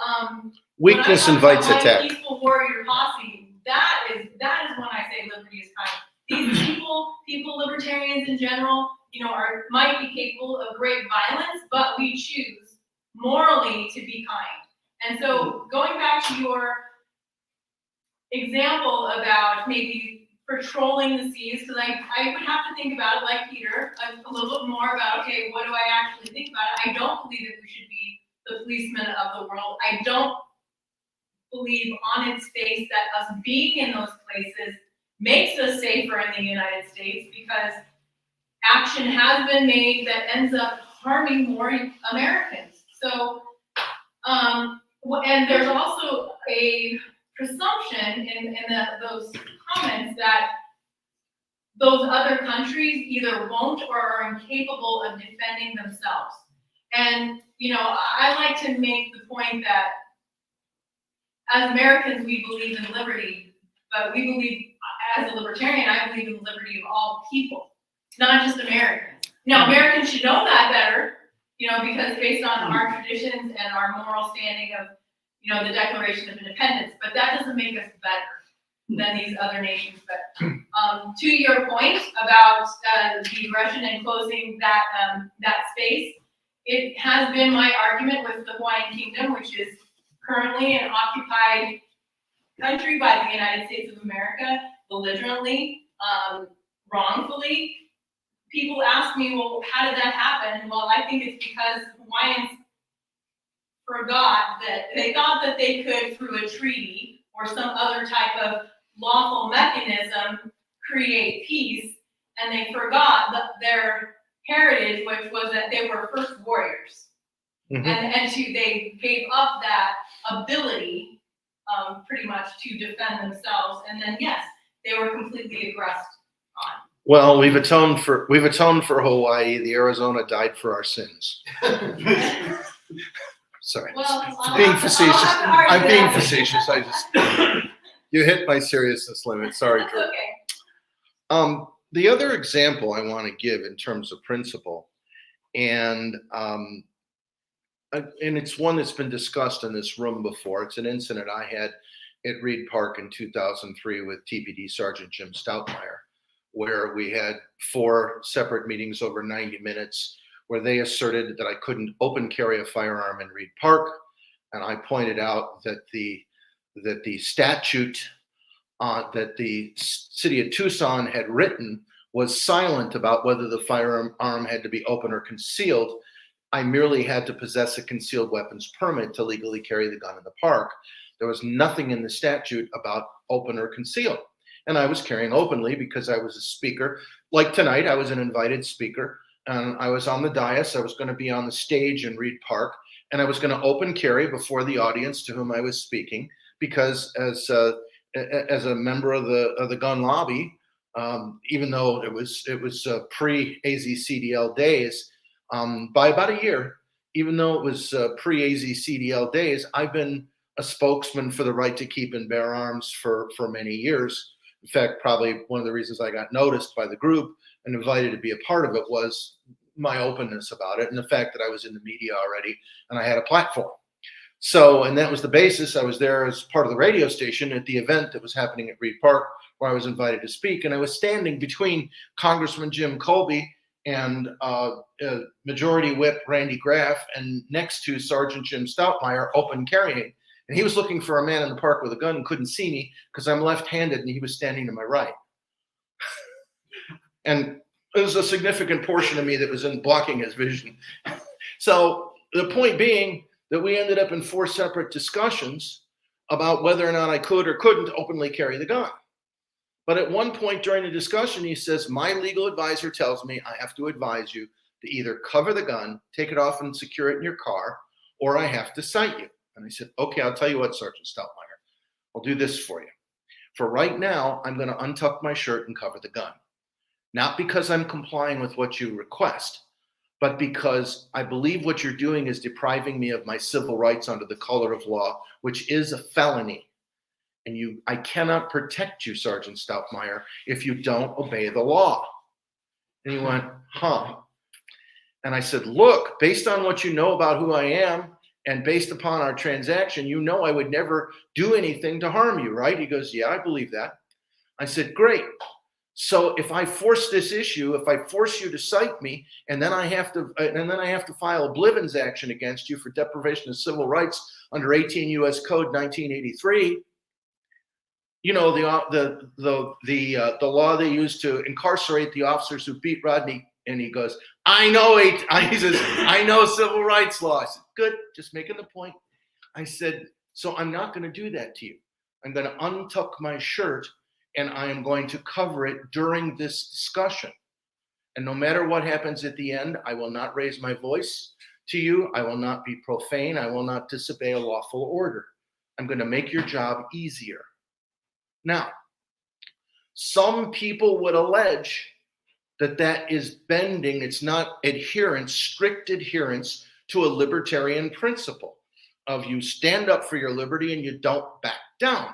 Weakness invites attack. Peaceful warrior posse. That is when I say liberty is kind. These people, libertarians in general, might be capable of great violence, but we choose morally to be kind. And so going back to your example about maybe patrolling the seas, because I would have to think about it like Peter, a little bit more about, okay, what do I actually think about it? I don't believe that we should be the policemen of the world. I don't believe on its face that us being in those places makes us safer in the United States, because action has been made that ends up harming more Americans. So, and there's also a presumption in those comments that those other countries either won't or are incapable of defending themselves. And, you know, I like to make the point that as Americans, we believe in liberty, but we believe, as a libertarian, I believe in the liberty of all people, not just Americans. Now, Americans should know that better, you know, because based on our traditions and our moral standing of, you know, the Declaration of Independence, but that doesn't make us better than these other nations. But to your point about the Russian enclosing that that space, it has been my argument with the Hawaiian Kingdom, which is currently an occupied country by the United States of America, belligerently, wrongfully. People ask me, well, how did that happen? Well, I think it's because Hawaiians forgot that they thought that they could, through a treaty or some other type of lawful mechanism, create peace, and they forgot that their heritage, which was that they were first warriors. Mhm. And they gave up that ability pretty much to defend themselves, and then yes, they were completely aggressed on. Well, we've atoned for Hawaii. The Arizona died for our sins. Sorry. Well, I'm being facetious. I'm being facetious. You hit my seriousness limit. Sorry, That's Drew. okay. The other example I want to give in terms of principle, and it's one that's been discussed in this room before. It's an incident I had at Reed Park in 2003 with TPD Sergeant Jim Stoutmeyer, where we had 4 separate meetings over 90 minutes where they asserted that I couldn't open carry a firearm in Reed Park. And I pointed out that the statute that the city of Tucson had written was silent about whether the firearm had to be open or concealed. I merely had to possess a concealed weapons permit to legally carry the gun in the park. There was nothing in the statute about open or concealed. And I was carrying openly because I was a speaker. Like tonight, I was an invited speaker. And I was on the dais. I was going to be on the stage in Reed Park. And I was going to open carry before the audience to whom I was speaking. Because as a member of the gun lobby, even though it was pre-AZCDL days, by about a year, even though it was pre-AZCDL days, I've been a spokesman for the right to keep and bear arms for many years. In fact, probably one of the reasons I got noticed by the group and invited to be a part of it was my openness about it and the fact that I was in the media already and I had a platform. So, and that was the basis. I was there as part of the radio station at the event that was happening at Reed Park where I was invited to speak. And I was standing between Congressman Jim Colby and Majority Whip Randy Graff and next to Sergeant Jim Stoutmeyer, open carrying. And he was looking for a man in the park with a gun and couldn't see me because I'm left-handed and he was standing to my right. And there was a significant portion of me that was in blocking his vision. So the point being that we ended up in 4 separate discussions about whether or not I could or couldn't openly carry the gun. But at one point during the discussion, he says, my legal advisor tells me I have to advise you to either cover the gun, take it off and secure it in your car, or I have to cite you. And I said, okay, I'll tell you what, Sergeant Stoutmeyer, I'll do this for you. For right now, I'm going to untuck my shirt and cover the gun. Not because I'm complying with what you request, but because I believe what you're doing is depriving me of my civil rights under the color of law, which is a felony. And I cannot protect you, Sergeant Stoutmeyer, if you don't obey the law. And he went, huh. And I said, look, based on what you know about who I am, and based upon our transaction, you know I would never do anything to harm you, right? He goes, yeah, I believe that. I said, great. So if I force this issue, if I force you to cite me, and then I have to file a Blivens action against you for deprivation of civil rights under 18 U.S. Code 1983, you know the law they used to incarcerate the officers who beat Rodney. And he goes, I know civil rights law. I said, good, just making the point. I said, so I'm not going to do that to you. I'm going to untuck my shirt and I am going to cover it during this discussion. And no matter what happens at the end, I will not raise my voice to you. I will not be profane. I will not disobey a lawful order. I'm going to make your job easier. Now, Some people would allege that that is bending, it's not adherence, strict adherence to a libertarian principle of you stand up for your liberty and you don't back down.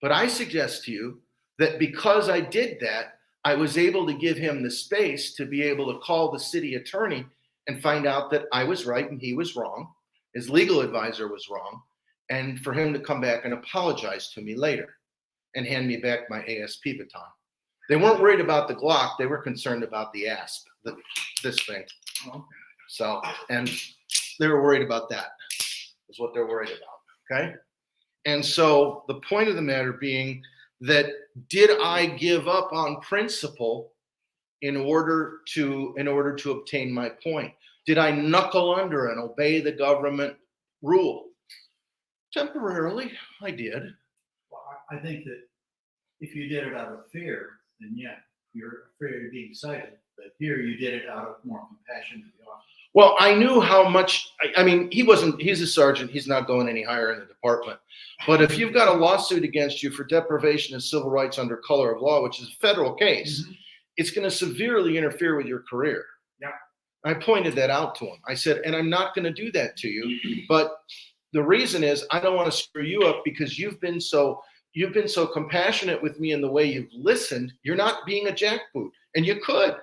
But I suggest to you that because I did that, I was able to give him the space to be able to call the city attorney and find out that I was right and he was wrong. His legal advisor was wrong. And for him to come back and apologize to me later and hand me back my ASP baton. They weren't worried about the Glock. They were concerned about the ASP, this thing. So, and they were worried about that, is what they're worried about, okay? And so the point of the matter being that did I give up on principle in order to obtain my point? Did I knuckle under and obey the government rule? Temporarily, I did. Well, I think that if you did it out of fear, then yeah, you're afraid of being cited. But here you did it out of more compassion to the officer. Well, I knew how much, I mean, he's a sergeant. He's not going any higher in the department. But if you've got a lawsuit against you for deprivation of civil rights under color of law, which is a federal case, it's going to severely interfere with your career. Yeah. I pointed that out to him. I said, and I'm not going to do that to you. But the reason is I don't want to screw you up because you've been so compassionate with me in the way you've listened. You're not being a jackboot. And you could.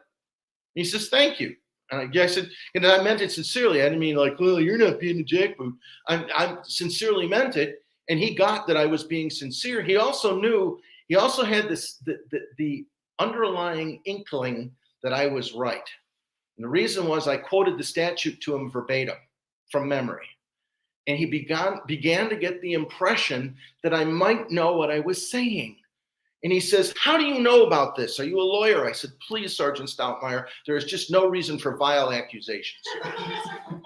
He says, thank you. And I said, and I meant it sincerely. I didn't mean like, well, you're not being a jackboot. I sincerely meant it. And he got that I was being sincere. He also had this, the underlying inkling that I was right. And the reason was I quoted the statute to him verbatim from memory. And he began to get the impression that I might know what I was saying. And he says, how do you know about this? Are you a lawyer? I said, please, Sergeant Stoutmeyer, there is just no reason for vile accusations.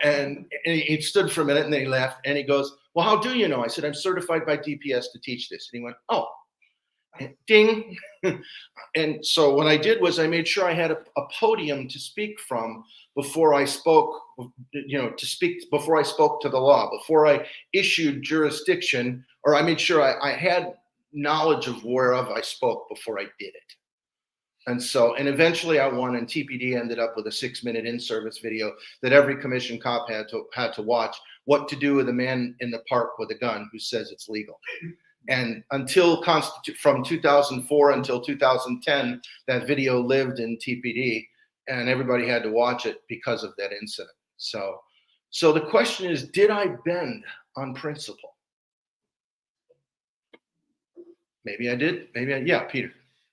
And he stood for a minute and then he laughed and he goes, well, how do you know? I said, I'm certified by DPS to teach this. And he went, oh, ding. And so what I did was I made sure I had a podium to speak from before I spoke, before I spoke to the law, before I issued jurisdiction, or I made sure I had knowledge of whereof I spoke before I did it. And eventually I won, and TPD ended up with a 6-minute in-service video that every commission cop had to watch, what to do with a man in the park with a gun who says it's legal. And from 2004 until 2010, that video lived in TPD, and everybody had to watch it because of that incident. So the question is, did I bend on principle? Maybe I did. Yeah, Peter.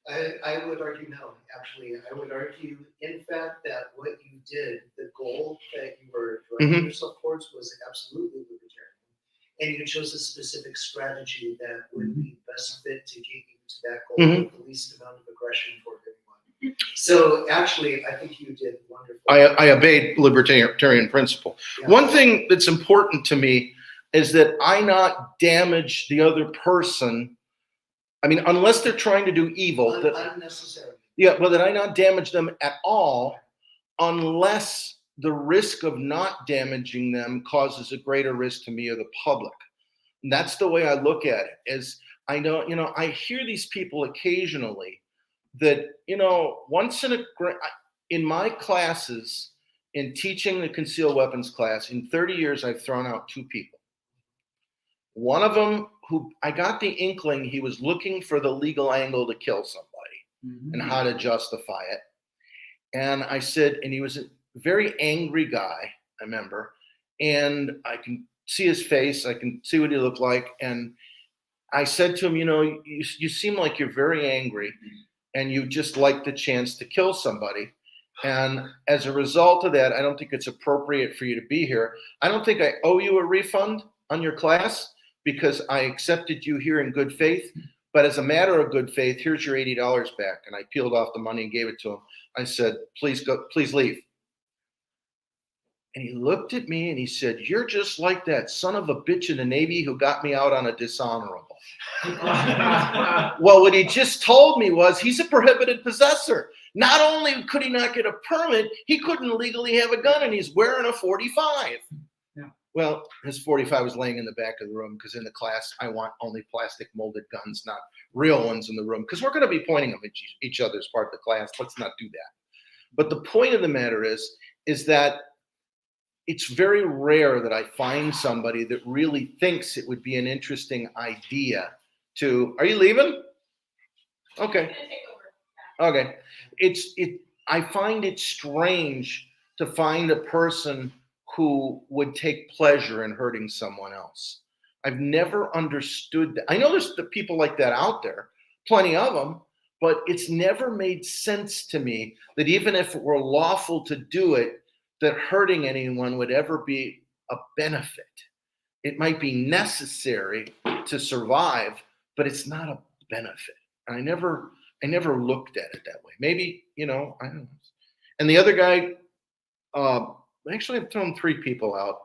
I would argue no, actually. I would argue, in fact, that what you did, the goal that you were directing yourself towards was absolutely libertarian. And you chose a specific strategy that would be best fit to get you to that goal with the least amount of aggression for everyone. So actually, I think you did wonderful. I obeyed libertarian principle. Yeah. One thing that's important to me is that I not damage the other person. I mean, unless they're trying to do evil. Unnecessarily. Yeah, well, that I not damage them at all unless the risk of not damaging them causes a greater risk to me or the public. And that's the way I look at it. Is I know, I hear these people occasionally that, once in my classes, in teaching the concealed weapons class, in 30 years, I've thrown out 2 people. One of them, who I got the inkling he was looking for the legal angle to kill somebody and how to justify it. And I said, and he was a very angry guy, I remember, and I can see his face, I can see what he looked like. And I said to him, you seem like you're very angry and you just like the chance to kill somebody. And as a result of that, I don't think it's appropriate for you to be here. I don't think I owe you a refund on your class, because I accepted you here in good faith. But as a matter of good faith, here's your $80 back. And I peeled off the money and gave it to him. I said, please go, please leave. And he looked at me and he said, you're just like that son of a bitch in the Navy who got me out on a dishonorable. Well, what he just told me was he's a prohibited possessor. Not only could he not get a permit, he couldn't legally have a gun, and he's wearing a .45. Well, his 45 was laying in the back of the room because in the class, I want only plastic molded guns, not real ones in the room, because we're going to be pointing them at each other as part of the class. Let's not do that. But the point of the matter is that it's very rare that I find somebody that really thinks it would be an interesting idea to, are you leaving? Okay. Okay. I find it strange to find a person who would take pleasure in hurting someone else. I've never understood that. I know there's the people like that out there, plenty of them, but it's never made sense to me that even if it were lawful to do it, that hurting anyone would ever be a benefit. It might be necessary to survive, but it's not a benefit. And I never looked at it that way. Maybe, I don't know. And the other guy, actually, I've thrown 3 people out.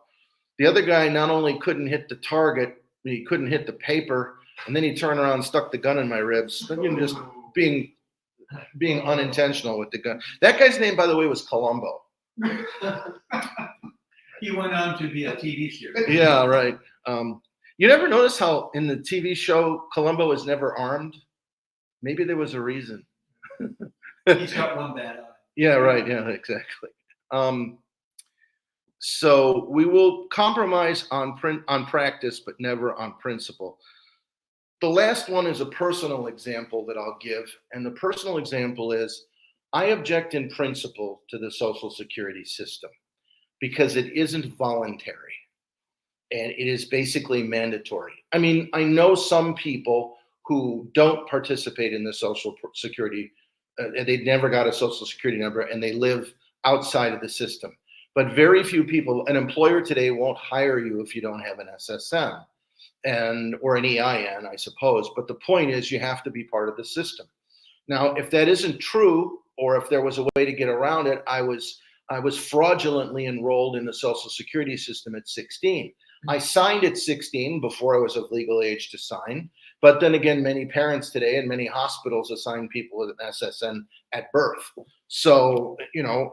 The other guy not only couldn't hit the target, he couldn't hit the paper, and then he turned around and stuck the gun in my ribs. Just being unintentional with the gun. That guy's name, by the way, was Columbo. He went on to be a TV series. Yeah, right. You never notice how in the TV show Columbo is never armed? Maybe there was a reason. He's got one bad eye. Yeah, right. Yeah, exactly. So we will compromise on practice, but never on principle. The last one is a personal example that I'll give. And the personal example is I object in principle to the Social Security system because it isn't voluntary and it is basically mandatory. I mean, I know some people who don't participate in the Social Security, they never got a Social Security number and they live outside of the system. But very few people, an employer today won't hire you if you don't have an SSN or an EIN, I suppose. But the point is you have to be part of the system. Now, if that isn't true, or if there was a way to get around it, I was fraudulently enrolled in the Social Security system at 16. I signed at 16 before I was of legal age to sign. But then again, many parents today and many hospitals assign people with an SSN at birth. So,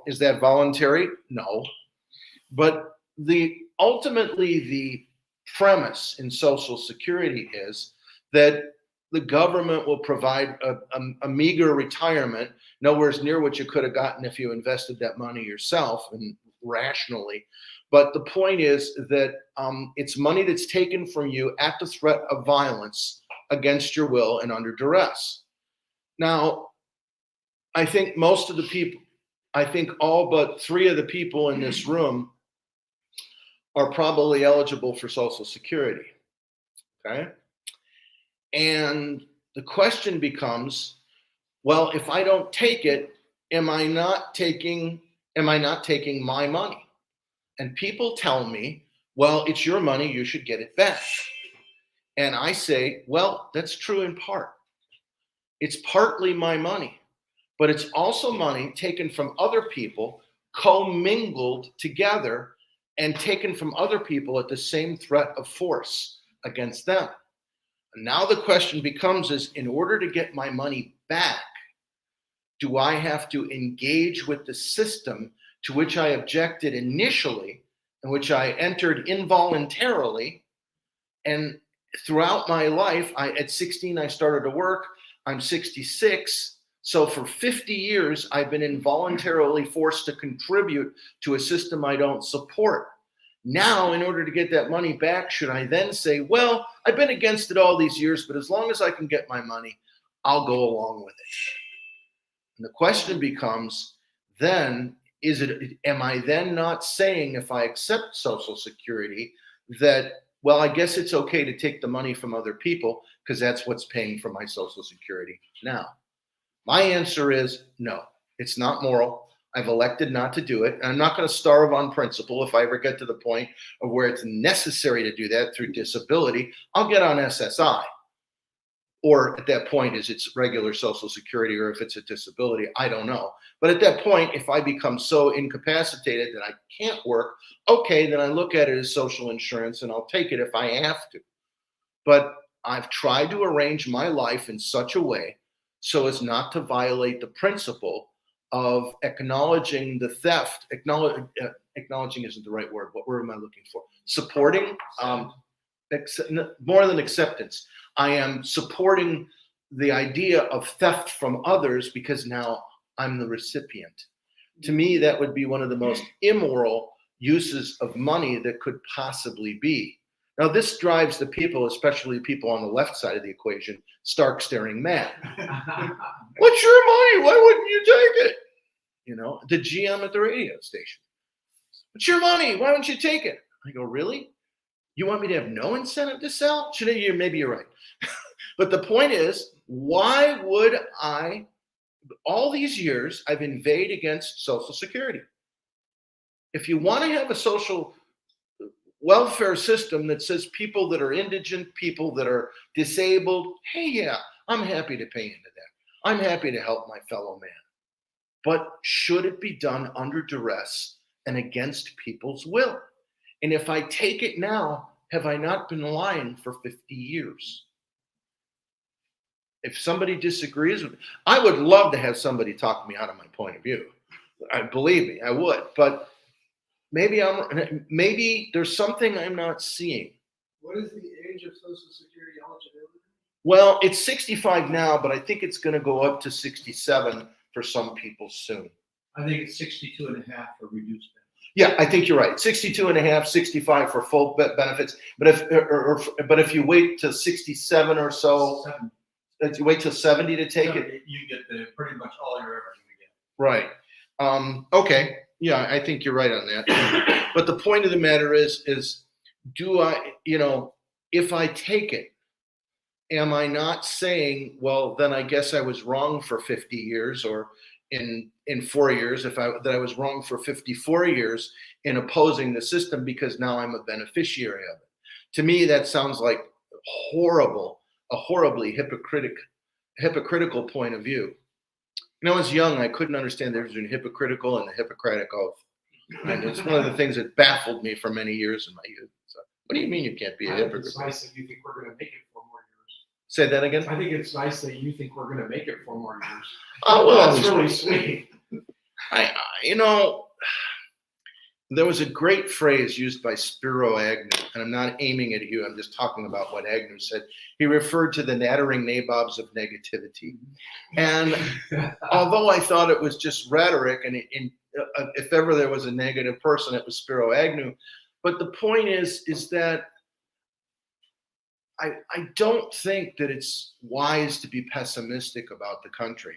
is that voluntary? No. But ultimately the premise in Social Security is that the government will provide a meager retirement, nowhere near what you could have gotten if you invested that money yourself and rationally. But the point is that it's money that's taken from you at the threat of violence against your will and under duress. Now, I think most of the people, I think all but 3 of the people in this room are probably eligible for Social Security, okay? And the question becomes, well, if I don't take it, am I not taking my money? And people tell me, well, it's your money, you should get it back. And I say, well, that's true in part. It's partly my money, but it's also money taken from other people, commingled together, and taken from other people at the same threat of force against them. And now the question becomes is, in order to get my money back, do I have to engage with the system to which I objected initially, and which I entered involuntarily? And throughout my life, at 16, I started to work. I'm 66. So for 50 years, I've been involuntarily forced to contribute to a system I don't support. Now, in order to get that money back, should I then say, well, I've been against it all these years, but as long as I can get my money, I'll go along with it. And the question becomes, then, am I then not saying, if I accept Social Security, that, well, I guess it's okay to take the money from other people because that's what's paying for my Social Security now? My answer is no, it's not moral. I've elected not to do it. And I'm not going to starve on principle. If I ever get to the point of where it's necessary to do that through disability, I'll get on SSI. Or at that point, is it's regular Social Security, or if it's a disability, I don't know. But at that point, if I become so incapacitated that I can't work, okay, then I look at it as social insurance and I'll take it if I have to. But I've tried to arrange my life in such a way so as not to violate the principle of acknowledging the theft, acknowledging isn't the right word. What word am I looking for? Supporting, more than acceptance. I am supporting the idea of theft from others because now I'm the recipient. To me, that would be one of the most immoral uses of money that could possibly be. Now, this drives the people, especially people on the left side of the equation, stark staring mad. What's your money? Why wouldn't you take it? You know, the GM at the radio station. What's your money? Why don't you take it? I go, really? You want me to have no incentive to sell? Maybe you're right. But the point is, why would I, all these years, I've inveighed against Social Security. If you want to have a social welfare system that says people that are indigent, people that are disabled, hey, yeah, I'm happy to pay into that. I'm happy to help my fellow man. But should it be done under duress and against people's will? And if I take it now, have I not been lying for 50 years? If somebody disagrees with me, I would love to have somebody talk me out of my point of view. Believe me, I would. But maybe there's something I'm not seeing. What is the age of Social Security eligibility? Well, it's 65 now, but I think it's going to go up to 67 for some people soon. I think it's 62 and a half for reduced benefits. Yeah, I think you're right. 62 and a half, 65 for full benefits. But if you wait to 67 or so, if you wait till 70 to take it, you get pretty much all you're ever going to get. Right. Okay. Yeah, I think you're right on that. But the point of the matter is do I, if I take it, am I not saying, well, then I guess I was wrong for 50 years, or in 4 years, that I was wrong for 54 years in opposing the system because now I'm a beneficiary of it. To me, that sounds like a horribly hypocritical point of view. When I was young, I couldn't understand the difference between hypocritical and the Hippocratic Oath. And it's one of the things that baffled me for many years in my youth. So, what do you mean you can't be a hypocrite? It's nice that you think we're going to make it 4 more years. Say that again? I think it's nice that you think we're going to make it 4 more years. Oh, well, That's really sweet. There was a great phrase used by Spiro Agnew, and I'm not aiming at you, I'm just talking about what Agnew said. He referred to the nattering nabobs of negativity. And although I thought it was just rhetoric, and if ever there was a negative person, it was Spiro Agnew. But the point is that I don't think that it's wise to be pessimistic about the country.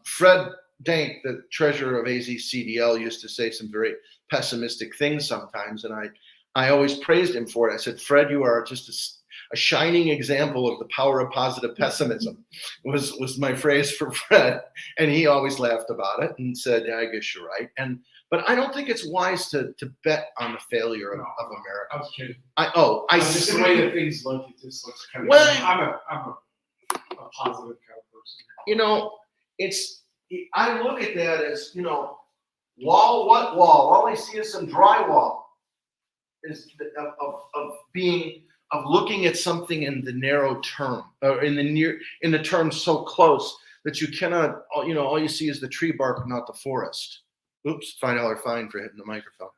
Fred Dank, the treasurer of AZCDL, used to say some very pessimistic things sometimes, and I always praised him for it. I said, Fred, you are just a shining example of the power of positive pessimism, was my phrase for Fred. And he always laughed about it and said, yeah, I guess you're right. But I don't think it's wise to bet on the failure of America. I was kidding. Just the way that things look, it just looks kind of. Well, I'm a positive kind of person. I look at that as, wall, what wall? All I see is some drywall. Of looking at something in the narrow term, or in the term so close that you cannot, all you see is the tree bark, not the forest. Oops, $5 fine for hitting the microphone.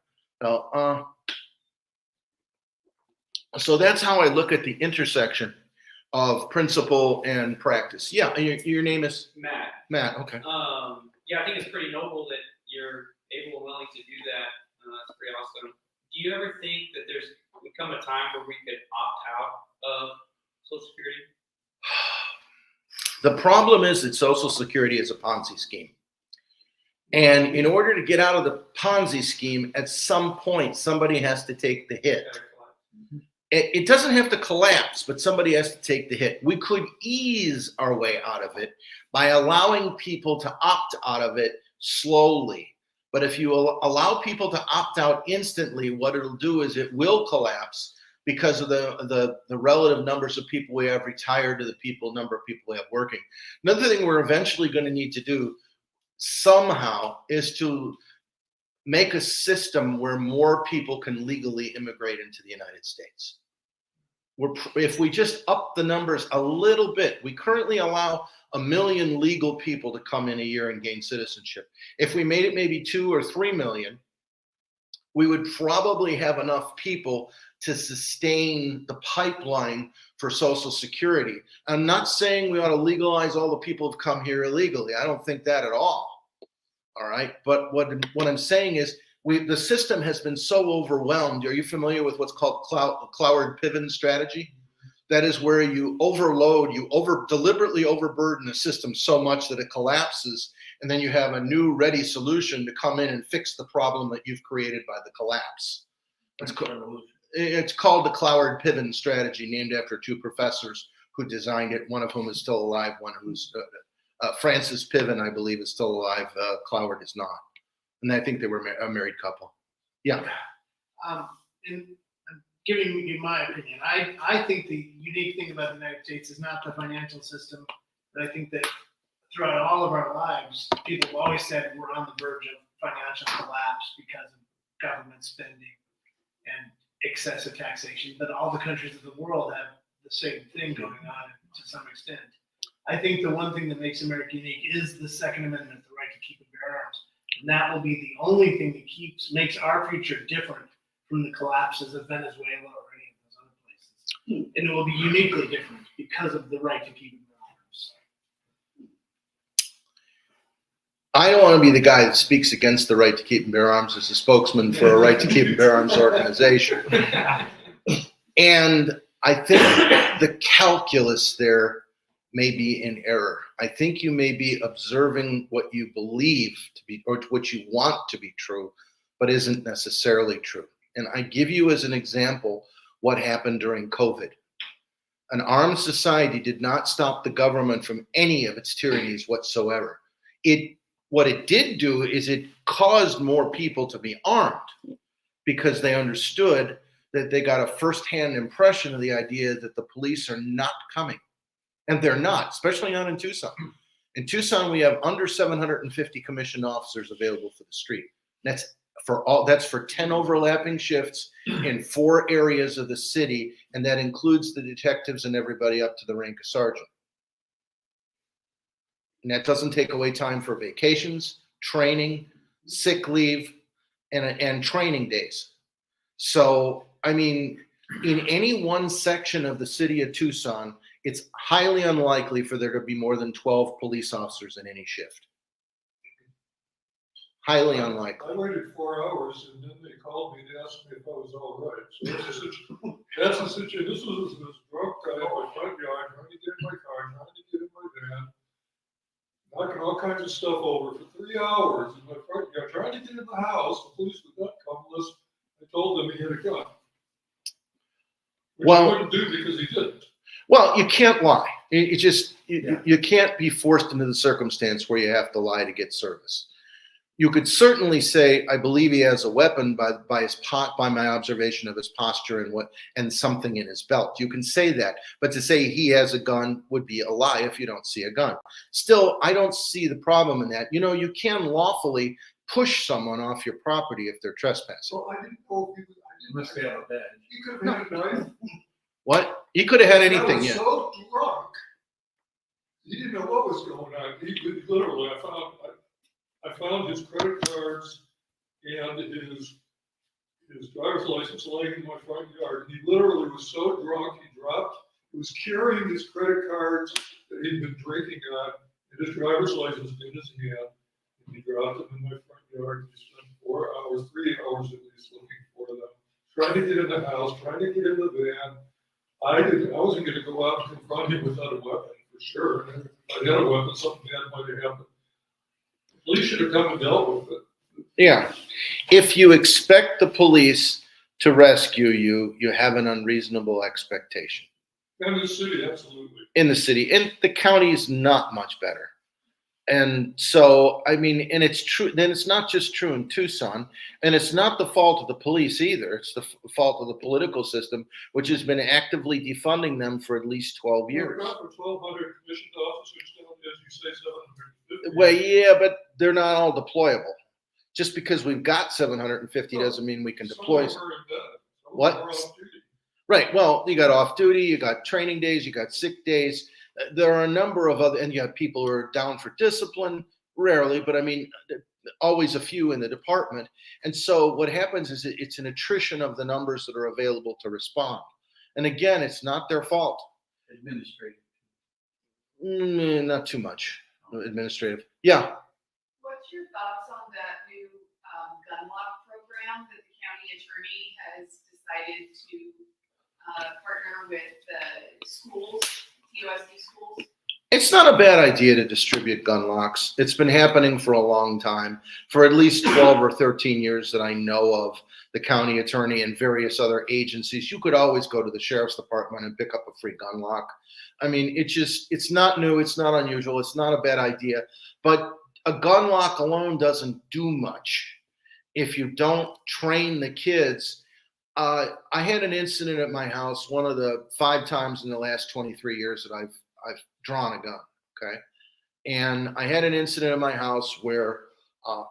So that's how I look at the intersection of principle and practice. Yeah, your name is? Matt. Matt, okay. Yeah, I think it's pretty noble that you're able and willing to do that. That's pretty awesome. Do you ever think that there's become a time where we could opt out of Social Security? The problem is that Social Security is a Ponzi scheme. And in order to get out of the Ponzi scheme, at some point, somebody has to take the hit. It doesn't have to collapse, but somebody has to take the hit. We could ease our way out of it by allowing people to opt out of it slowly. But if you allow people to opt out instantly, what it'll do is it will collapse because of the relative numbers of people we have retired to the number of people we have working. Another thing we're eventually going to need to do somehow is to make a system where more people can legally immigrate into the United States. If we just up the numbers a little bit, we currently allow 1 million legal people to come in a year and gain citizenship. If we made it maybe 2 or 3 million, we would probably have enough people to sustain the pipeline for Social Security. I'm not saying we ought to legalize all the people who've come here illegally. I don't think that at all. All right. But what I'm saying is the system has been so overwhelmed. Are you familiar with what's called Cloward-Piven strategy? That is where you overload, deliberately overburden the system so much that it collapses, and then you have a new ready solution to come in and fix the problem that you've created by the collapse. It's called the Cloward-Piven strategy, named after two professors who designed it, one of whom is still alive, one who's Francis Piven, I believe, is still alive. Cloward is not. And I think they were a married couple. Yeah. And I'm giving you my opinion. I think the unique thing about the United States is not the financial system, but I think that throughout all of our lives, people have always said we're on the verge of financial collapse because of government spending and excessive taxation. But all the countries of the world have the same thing going on to some extent. I think the one thing that makes America unique is the Second Amendment, the right to keep and bear arms. And that will be the only thing that makes our future different from the collapses of Venezuela or any of those other places. And it will be uniquely different because of the right to keep and bear arms. I don't want to be the guy that speaks against the right to keep and bear arms as a spokesman for a right to keep and bear arms organization. And I think the calculus there may be in error. I think you may be observing what you believe to be, or what you want to be true, but isn't necessarily true. And I give you as an example what happened during COVID. An armed society did not stop the government from any of its tyrannies whatsoever. What it did do is it caused more people to be armed because they understood that they got a firsthand impression of the idea that the police are not coming. And they're not, especially not in Tucson. In Tucson, we have under 750 commissioned officers available for the street. That's for 10 overlapping shifts in 4 areas of the city, and that includes the detectives and everybody up to the rank of sergeant. And that doesn't take away time for vacations, training, sick leave, and training days. So, I mean, in any one section of the city of Tucson, it's highly unlikely for there to be more than 12 police officers in any shift. Highly unlikely. I waited 4 hours and then they called me and asked me if I was all right. So that's the situation. This was this drunk guy in my front yard trying to get in my car, trying to get in my van, knocking all kinds of stuff over for 3 hours in my front yard, trying to get in the house. The police would not come unless I told them he had a gun. Which he wouldn't do because he didn't. Well, you can't lie. You can't be forced into the circumstance where you have to lie to get service. You could certainly say, I believe he has a weapon by my observation of his posture and something in his belt. You can say that, but to say he has a gun would be a lie if you don't see a gun. Still, I don't see the problem in that. You know, you can lawfully push someone off your property if they're trespassing. Well, I didn't know if he Must have a badge. could have had a knife. What? He could have had anything, I was yeah. so drunk. He didn't know what was going on. He literally, I found his credit cards and his driver's license laying in my front yard. He literally was so drunk, he was carrying his credit cards that he'd been drinking on and his driver's license in his hand. And he dropped them in my front yard. He spent 4 hours, 3 hours at least looking for them, trying to get in the house, trying to get in the van. I wasn't going to go out and confront him without a weapon, for sure. If I had a weapon, something bad might have happened. Police should have come and dealt with it. Yeah. If you expect the police to rescue you, you have an unreasonable expectation. In the city, absolutely. In the city. And the county is not much better. And so, I mean, and it's true, then it's not just true in Tucson, and it's not the fault of the police either. It's the fault of the political system, which has been actively defunding them for at least 12 years. We're for 1,200 commissioned officers down, as you say, 750. Well, yeah, but they're not all deployable. Just because we've got 750 doesn't mean we can deploy. What? Right. Well, you got off duty, you got training days, you got sick days. There are a number of other, and you have people who are down for discipline, rarely, but I mean, always a few in the department. And so what happens is it's an attrition of the numbers that are available to respond. And again, it's not their fault. Administrative. Not too much administrative. Yeah. What's your thoughts on that new gun lock program that the county attorney has decided to partner with the schools, TUSD schools? It's not a bad idea to distribute gun locks. It's been happening for a long time, for at least 12 or 13 years that I know of. The county attorney and various other agencies, you could always go to the sheriff's department and pick up a free gun lock. I mean, it's not new, it's not unusual, it's not a bad idea, but a gun lock alone doesn't do much if you don't train the kids. I had an incident at my house, one of the 5 times in the last 23 years that I've drawn a gun, okay? And I had an incident in my house where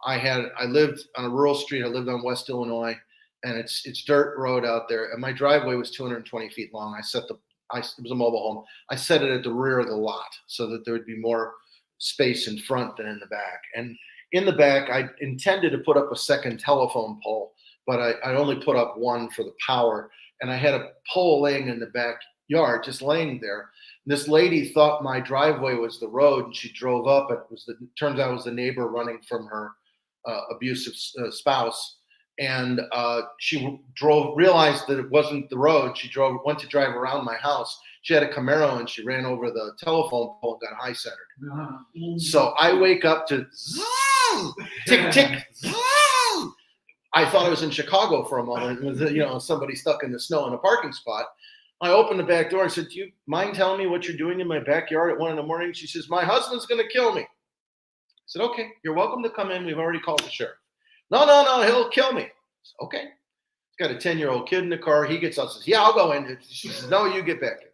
I lived on a rural street. I lived on West Illinois, and it's dirt road out there. And my driveway was 220 feet long. It was a mobile home. I set it at the rear of the lot so that there would be more space in front than in the back. And in the back, I intended to put up a second telephone pole, but I only put up one for the power. And I had a pole laying in the backyard, just laying there. This lady thought my driveway was the road, and she drove up. Turns out it was the neighbor running from her abusive spouse, and she realized that it wasn't the road. She went to drive around my house. She had a Camaro, and she ran over the telephone pole and got high centered. So I wake up to tick tick. I thought I was in Chicago for a moment with somebody stuck in the snow in a parking spot. I opened the back door and said, "Do you mind telling me what you're doing in my backyard at 1 a.m? She says, "My husband's going to kill me." I said, "Okay, you're welcome to come in. We've already called the sheriff." No, he'll kill me. I said, "Okay." He's got a 10-year-old kid in the car. He gets up and says, "Yeah, I'll go in." She says, "No, you get back here."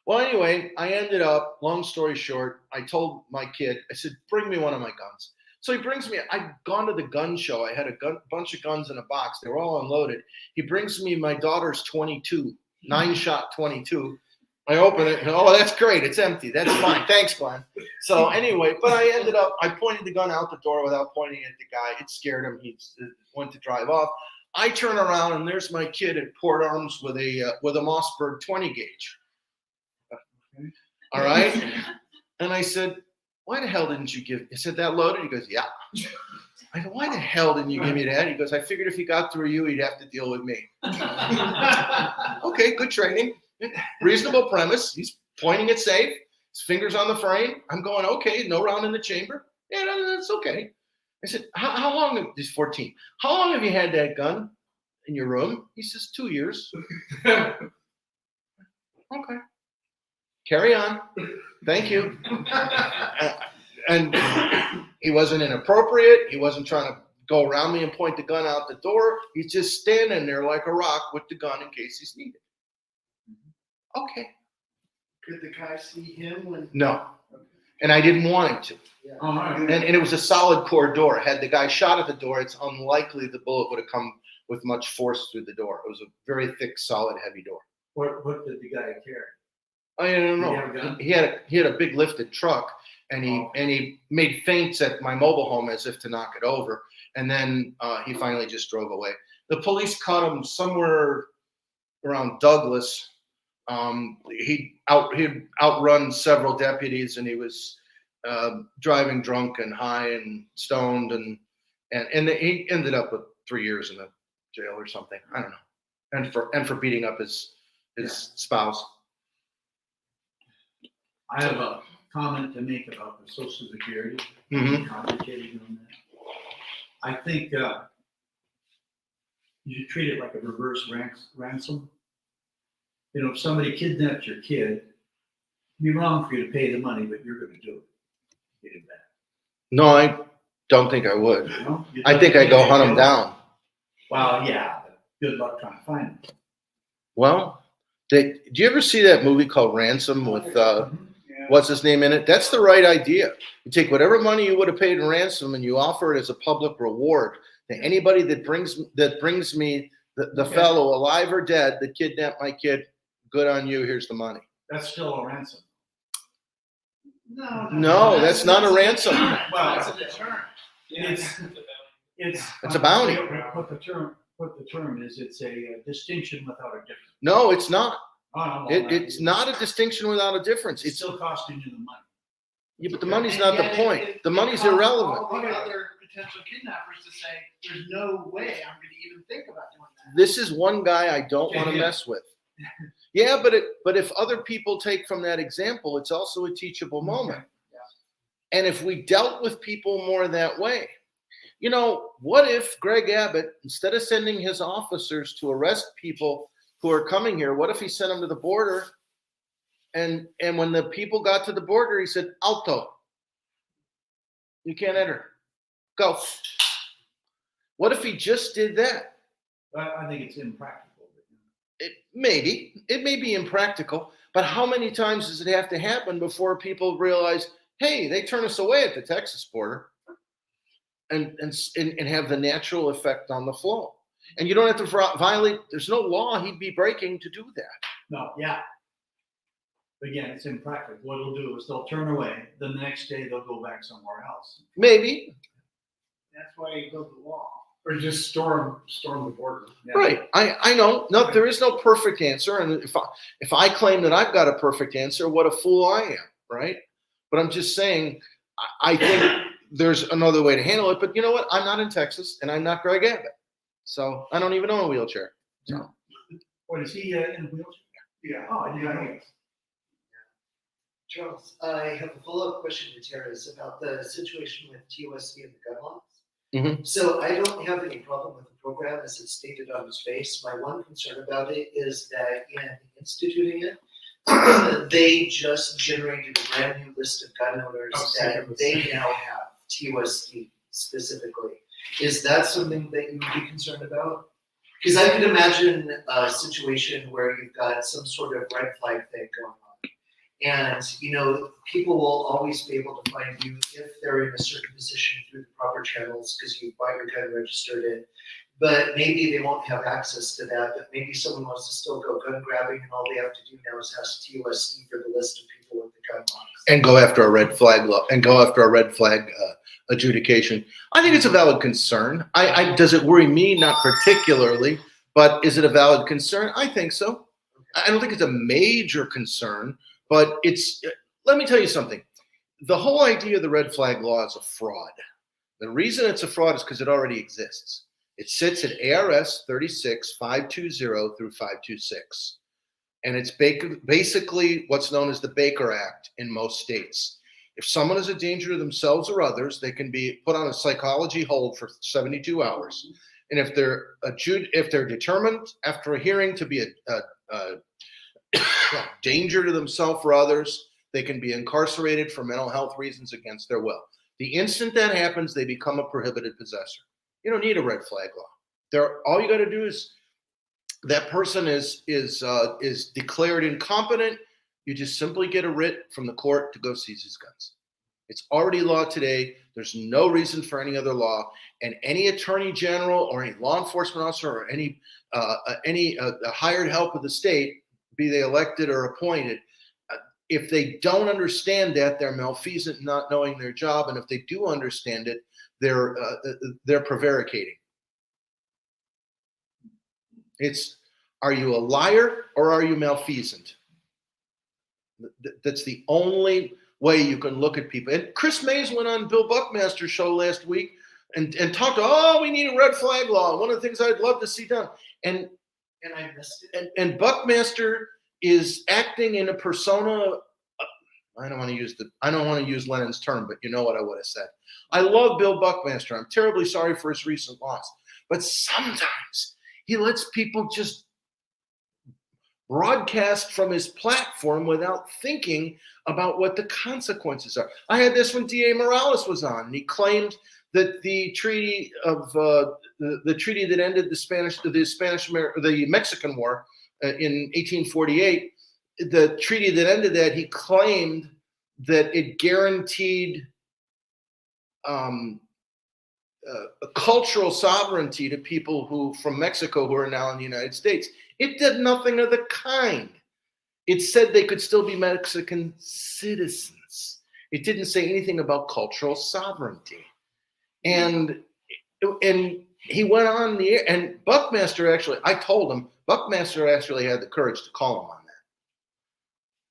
Well, anyway, I ended up, long story short, I told my kid, I said, "Bring me one of my guns." So he brings me, I'd gone to the gun show. I had a bunch of guns in a box. They were all unloaded. He brings me my daughter's 22. 9-shot 22. I open it and, oh, that's great. It's empty. That's fine. Thanks, Glenn. So anyway, but I pointed the gun out the door without pointing at the guy. It scared him. He went to drive off. I turn around and there's my kid at port arms with a Mossberg 20 gauge. All right. And I said, "Why the hell didn't you give?" I said, "That loaded?" He goes, "Yeah." I go, "Why the hell didn't you give me that?" He goes, "I figured if he got through you, he'd have to deal with me." Okay, good training. Reasonable premise. He's pointing it safe. His fingers on the frame. I'm going, okay, no round in the chamber. Yeah, that's okay. I said, how long, he's 14. How long have you had that gun in your room? He says, 2 years. Okay. Carry on. Thank you. And he wasn't inappropriate. He wasn't trying to go around me and point the gun out the door. He's just standing there like a rock with the gun in case he's needed. Okay. Could the guy see him when? No. And I didn't want him to. Yeah. And it was a solid core door. Had the guy shot at the door, it's unlikely the bullet would have come with much force through the door. It was a very thick, solid, heavy door. What did the guy carry? I don't Did he have a know. gun? He had a big lifted truck, and he made feints at my mobile home as if to knock it over, and then he finally just drove away. The police caught him somewhere around Douglas. He'd outrun several deputies, and he was driving drunk and high and stoned, and he ended up with 3 years in the jail or something. I don't know, and for beating up his spouse. I have a comment to make about the Social Security. Mhm. Complicated on that. I think you should treat it like a reverse ransom. You know, if somebody kidnapped your kid, it'd be wrong for you to pay the money, but you're going to do it. Get it back. No, I don't think I would. You know? I think I'd go hunt him down. Well, yeah, but good luck trying to find them. Well, do you ever see that movie called Ransom with what's his name in it? That's the right idea. You take whatever money you would have paid in ransom and you offer it as a public reward to anybody that brings me the fellow, alive or dead, that kidnapped my kid. Good on you. Here's the money. That's still a ransom. No, that's not a ransom. Well, it's a deterrent. It's It's a bounty. What the term is, it's a distinction without a difference. No, it's not. Oh, no, It's not a distinction without a difference. It's It's still costing you the money. yeah, but the money's not the And yet point. it The money's causes irrelevant. All the other potential kidnappers to say, there's no way I'm gonna even think about doing that. This is one guy I don't want to Yeah. mess with. Yeah, but if other people take from that example, it's also a teachable moment. And if we dealt with people more that way, you know, what if Greg Abbott, instead of sending his officers to arrest people who are coming here, what if he sent them to the border? And when the people got to the border, he said, "Alto, you can't enter. Go." What if he just did that? I think it's impractical. It may be impractical, but how many times does it have to happen before people realize, hey, they turn us away at the Texas border, and have the natural effect on the flow? And you don't have to violate. There's no law he'd be breaking to do that. No, yeah. Again, it's impractical. What they'll do is they'll turn away. Then the next day they'll go back somewhere else. Maybe. That's why you build the wall. Or just storm the border. Yeah. Right. I know. No, there is no perfect answer. And if I claim that I've got a perfect answer, what a fool I am, right? But I'm just saying, I think there's another way to handle it. But you know what? I'm not in Texas, and I'm not Greg Abbott. So I don't even own a wheelchair. So. What, is he in a wheelchair? Yeah. Oh, I didn't know. Charles, I have a follow-up question to Tara's about the situation with TUSD and the gun laws. Mhm. So I don't have any problem with the program as it's stated on its face. My one concern about it is that in instituting it, they just generated a brand new list of gun owners that they now have, TUSD specifically. Is that something that you would be concerned about? Because I could imagine a situation where you've got some sort of red flag thing going on. And, you know, people will always be able to find you if they're in a certain position through the proper channels because you bought your gun, registered it. But maybe they won't have access to that. But maybe someone wants to still go gun grabbing, and all they have to do now is ask TUSD for the list of people with the gun laws. And go after a red flag law and go after a red flag adjudication. I think it's a valid concern. Does it worry me? Not particularly, but is it a valid concern? I think so. I don't think it's a major concern, but let me tell you something. The whole idea of the red flag law is a fraud. The reason it's a fraud is because it already exists. It sits at ARS 36-520 through 526. And it's basically what's known as the Baker Act in most states. If someone is a danger to themselves or others, they can be put on a psychology hold for 72 hours. And if they're determined after a hearing to be a danger to themselves or others, they can be incarcerated for mental health reasons against their will. The instant that happens, they become a prohibited possessor. You don't need a red flag law. All you got to do is that person is declared incompetent. You just simply get a writ from the court to go seize his guns. It's already law today. There's no reason for any other law. And any attorney general or any law enforcement officer or any hired help of the state, be they elected or appointed, if they don't understand that, they're malfeasant, not knowing their job. And if they do understand it, they're prevaricating. Are you a liar or are you malfeasant? That's the only way you can look at people. And Chris Mays went on Bill Buckmaster's show last week and talked, we need a red flag law. One of the things I'd love to see done. And I missed it. And Buckmaster is acting in a persona. I don't want to use Lennon's term, but you know what I would have said. I love Bill Buckmaster. I'm terribly sorry for his recent loss. But sometimes he lets people just broadcast from his platform without thinking about what the consequences are. I had this when D.A. Morales was on, and he claimed that the treaty that ended the Mexican War in 1848, the treaty that ended that, he claimed that it guaranteed a cultural sovereignty to people from Mexico who are now in the United States. It did nothing of the kind. It said they could still be Mexican citizens. It didn't say anything about cultural sovereignty. And he went on the air, and Buckmaster actually, I told him, Buckmaster actually had the courage to call him on that.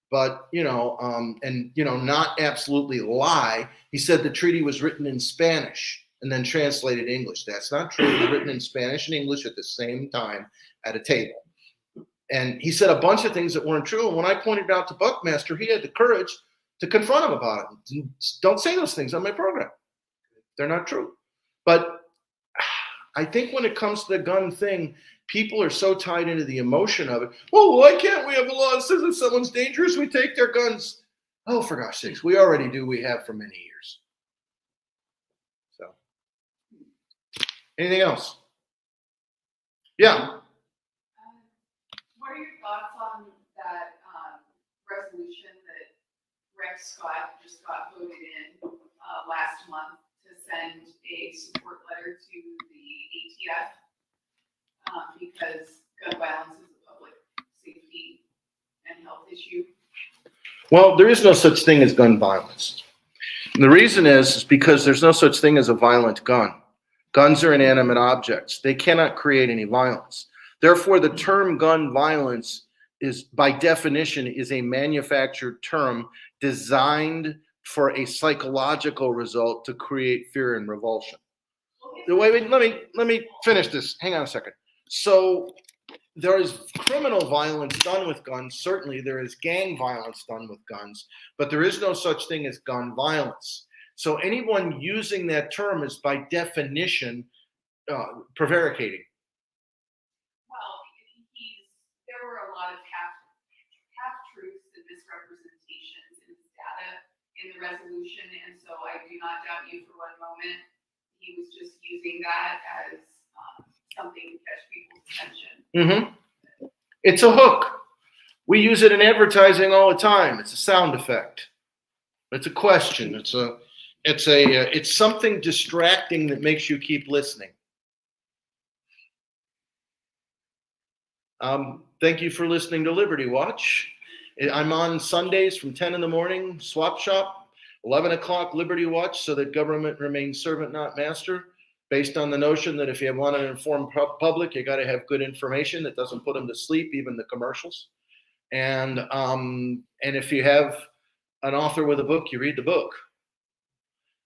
But, not absolutely lie. He said the treaty was written in Spanish and then translated English. That's not true. It was written in Spanish and English at the same time at a table. And he said a bunch of things that weren't true. And when I pointed out to Buckmaster, he had the courage to confront him about it. Don't say those things on my program. They're not true. But I think when it comes to the gun thing, people are so tied into the emotion of it. Well, why can't we have a law that says if someone's dangerous, we take their guns? Oh, for gosh sakes, we already do. We have for many years. So, anything else? Yeah. What are your thoughts on that resolution that Rex Scott just got voted in last month to send a support letter to the ATF because gun violence is a public safety and health issue? Well, there is no such thing as gun violence. And the reason is because there's no such thing as a violent gun. Guns are inanimate objects. They cannot create any violence. Therefore, the term gun violence is, by definition, is a manufactured term designed for a psychological result to create fear and revulsion. Wait, let me finish this. Hang on a second. So there is criminal violence done with guns. Certainly there is gang violence done with guns, but there is no such thing as gun violence. So anyone using that term is by definition prevaricating. Well, there were a lot of half-truths and misrepresentations in his data in the resolution, and so I do not doubt you for one moment. He was just using that as something to catch people's attention. Mm-hmm. It's a hook. We use it in advertising all the time. It's a sound effect. It's a question. It's something distracting that makes you keep listening. Thank you for listening to Liberty Watch. I'm on Sundays from 10 in the morning, Swap Shop, 11 o'clock Liberty Watch, so that government remains servant, not master, based on the notion that if you want an informed public, you got to have good information that doesn't put them to sleep, even the commercials. And if you have an author with a book, you read the book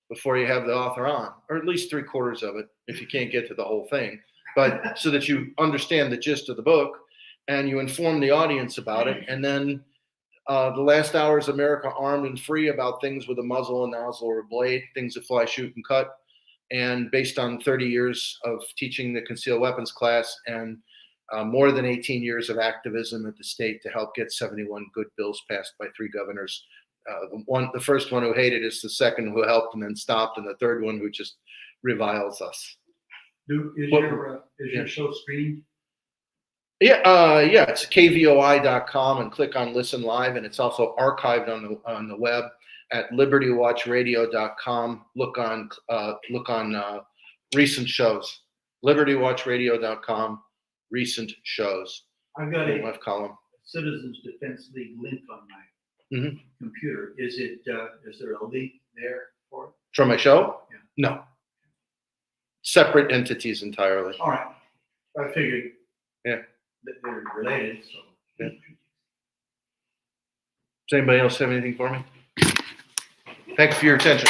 before you have the author on, or at least 3/4 of it, if you can't get to the whole thing, but so that you understand the gist of the book and you inform the audience about it. And then the last hour is America Armed and Free, about things with a muzzle, a nozzle, or a blade, things that fly, shoot, and cut. And based on 30 years of teaching the concealed weapons class and more than 18 years of activism at the state to help get 71 good bills passed by 3 governors. The first one who hated us, the second who helped and then stopped, and the third one who just reviles us. Is your show streamed? Yeah, it's kvoi.com, and click on Listen Live, and it's also archived on the web at libertywatchradio.com. Look on recent shows. libertywatchradio.com, recent shows. I've got a web column. Citizens Defense League link on my computer. Is there a link there for it? From my show? Yeah. No. Separate entities entirely. All right. I figured. Yeah. That they're related. So. Yeah. Does anybody else have anything for me? Thanks for your attention.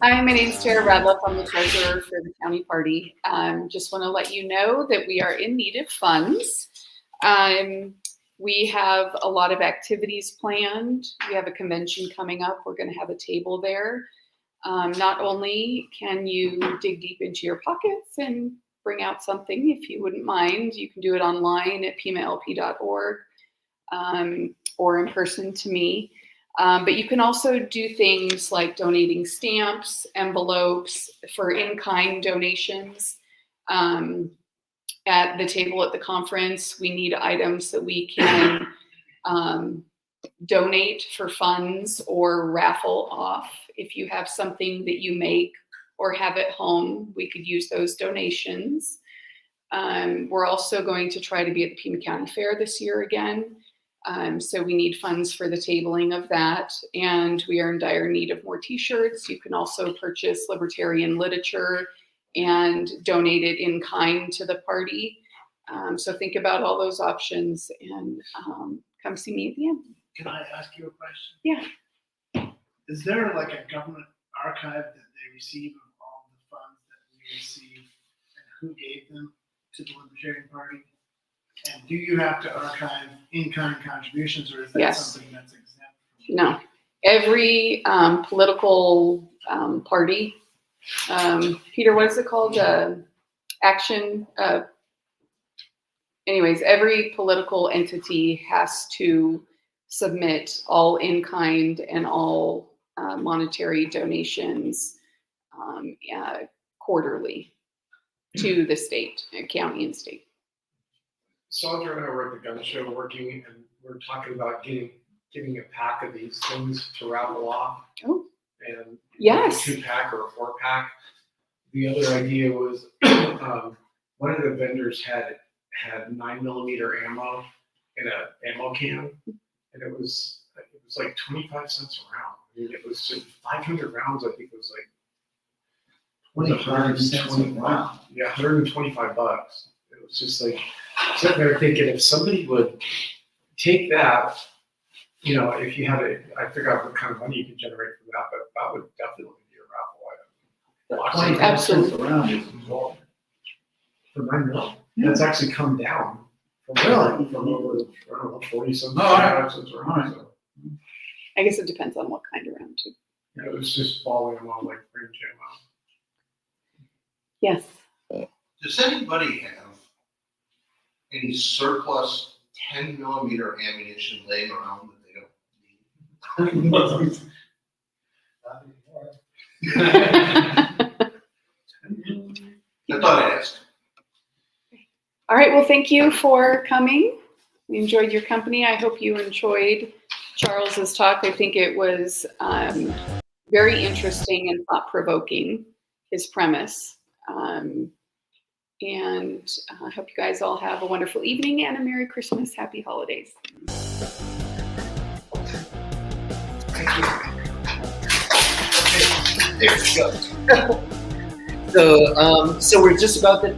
Hi, my name is Tara Radloff. I'm the treasurer for the county party. Just want to let you know that we are in need of funds. We have a lot of activities planned. We have a convention coming up. We're going to have a table there. Not only can you dig deep into your pockets and bring out something, if you wouldn't mind, you can do it online at pimalp.org or in person to me. But you can also do things like donating stamps, envelopes for in-kind donations. At the table at the conference, we need items that we can donate for funds or raffle off. If you have something that you make or have at home, we could use those donations. We're also going to try to be at the Pima County Fair this year again. So we need funds for the tabling of that, and we are in dire need of more t-shirts. You can also purchase Libertarian literature and donate it in kind to the party. So think about all those options and come see me at the end. Can I ask you a question? Yeah. Is there like a government archive that they receive of all the funds that we receive and who gave them to the Libertarian Party? And do you have to archive in-kind contributions, or is that Yes. something that's exempt? No, every political party, Peter, what is it called? Action. Anyways, every political entity has to submit all in-kind and all monetary donations quarterly to the state, county and state. Sandra and I were at the gun show working, and we're talking about giving a pack of these things to raffle off. Oh. And Yes. a 2-pack or a 4-pack. The other idea was one of the vendors had 9mm ammo in an ammo can, and it was like 25 cents a round. I mean, it was 500 rounds. I think it was like 120 round. Yeah, $125. It was just like sitting there thinking, if somebody would take that, you know, if you had I figure out what kind of money you can generate from that, but that would definitely be a raffle item. 25 cents Absolutely. a round is exorbitant. For $9, that's actually come down from Really? from over, I don't know, 40 cents. Oh, all right. Cents a All round. right. So, I guess it depends on what kind of round too. yeah, it was just ball ammo, like range ammo. Yes. Does anybody have any surplus 10mm ammunition laying around that they don't need? I thought I'd ask. All right. Well, thank you for coming. We enjoyed your company. I hope you enjoyed Charles's talk. I think it was very interesting and thought-provoking, his premise. And I hope you guys all have a wonderful evening and a Merry Christmas, Happy Holidays. There we go. So we're just about at the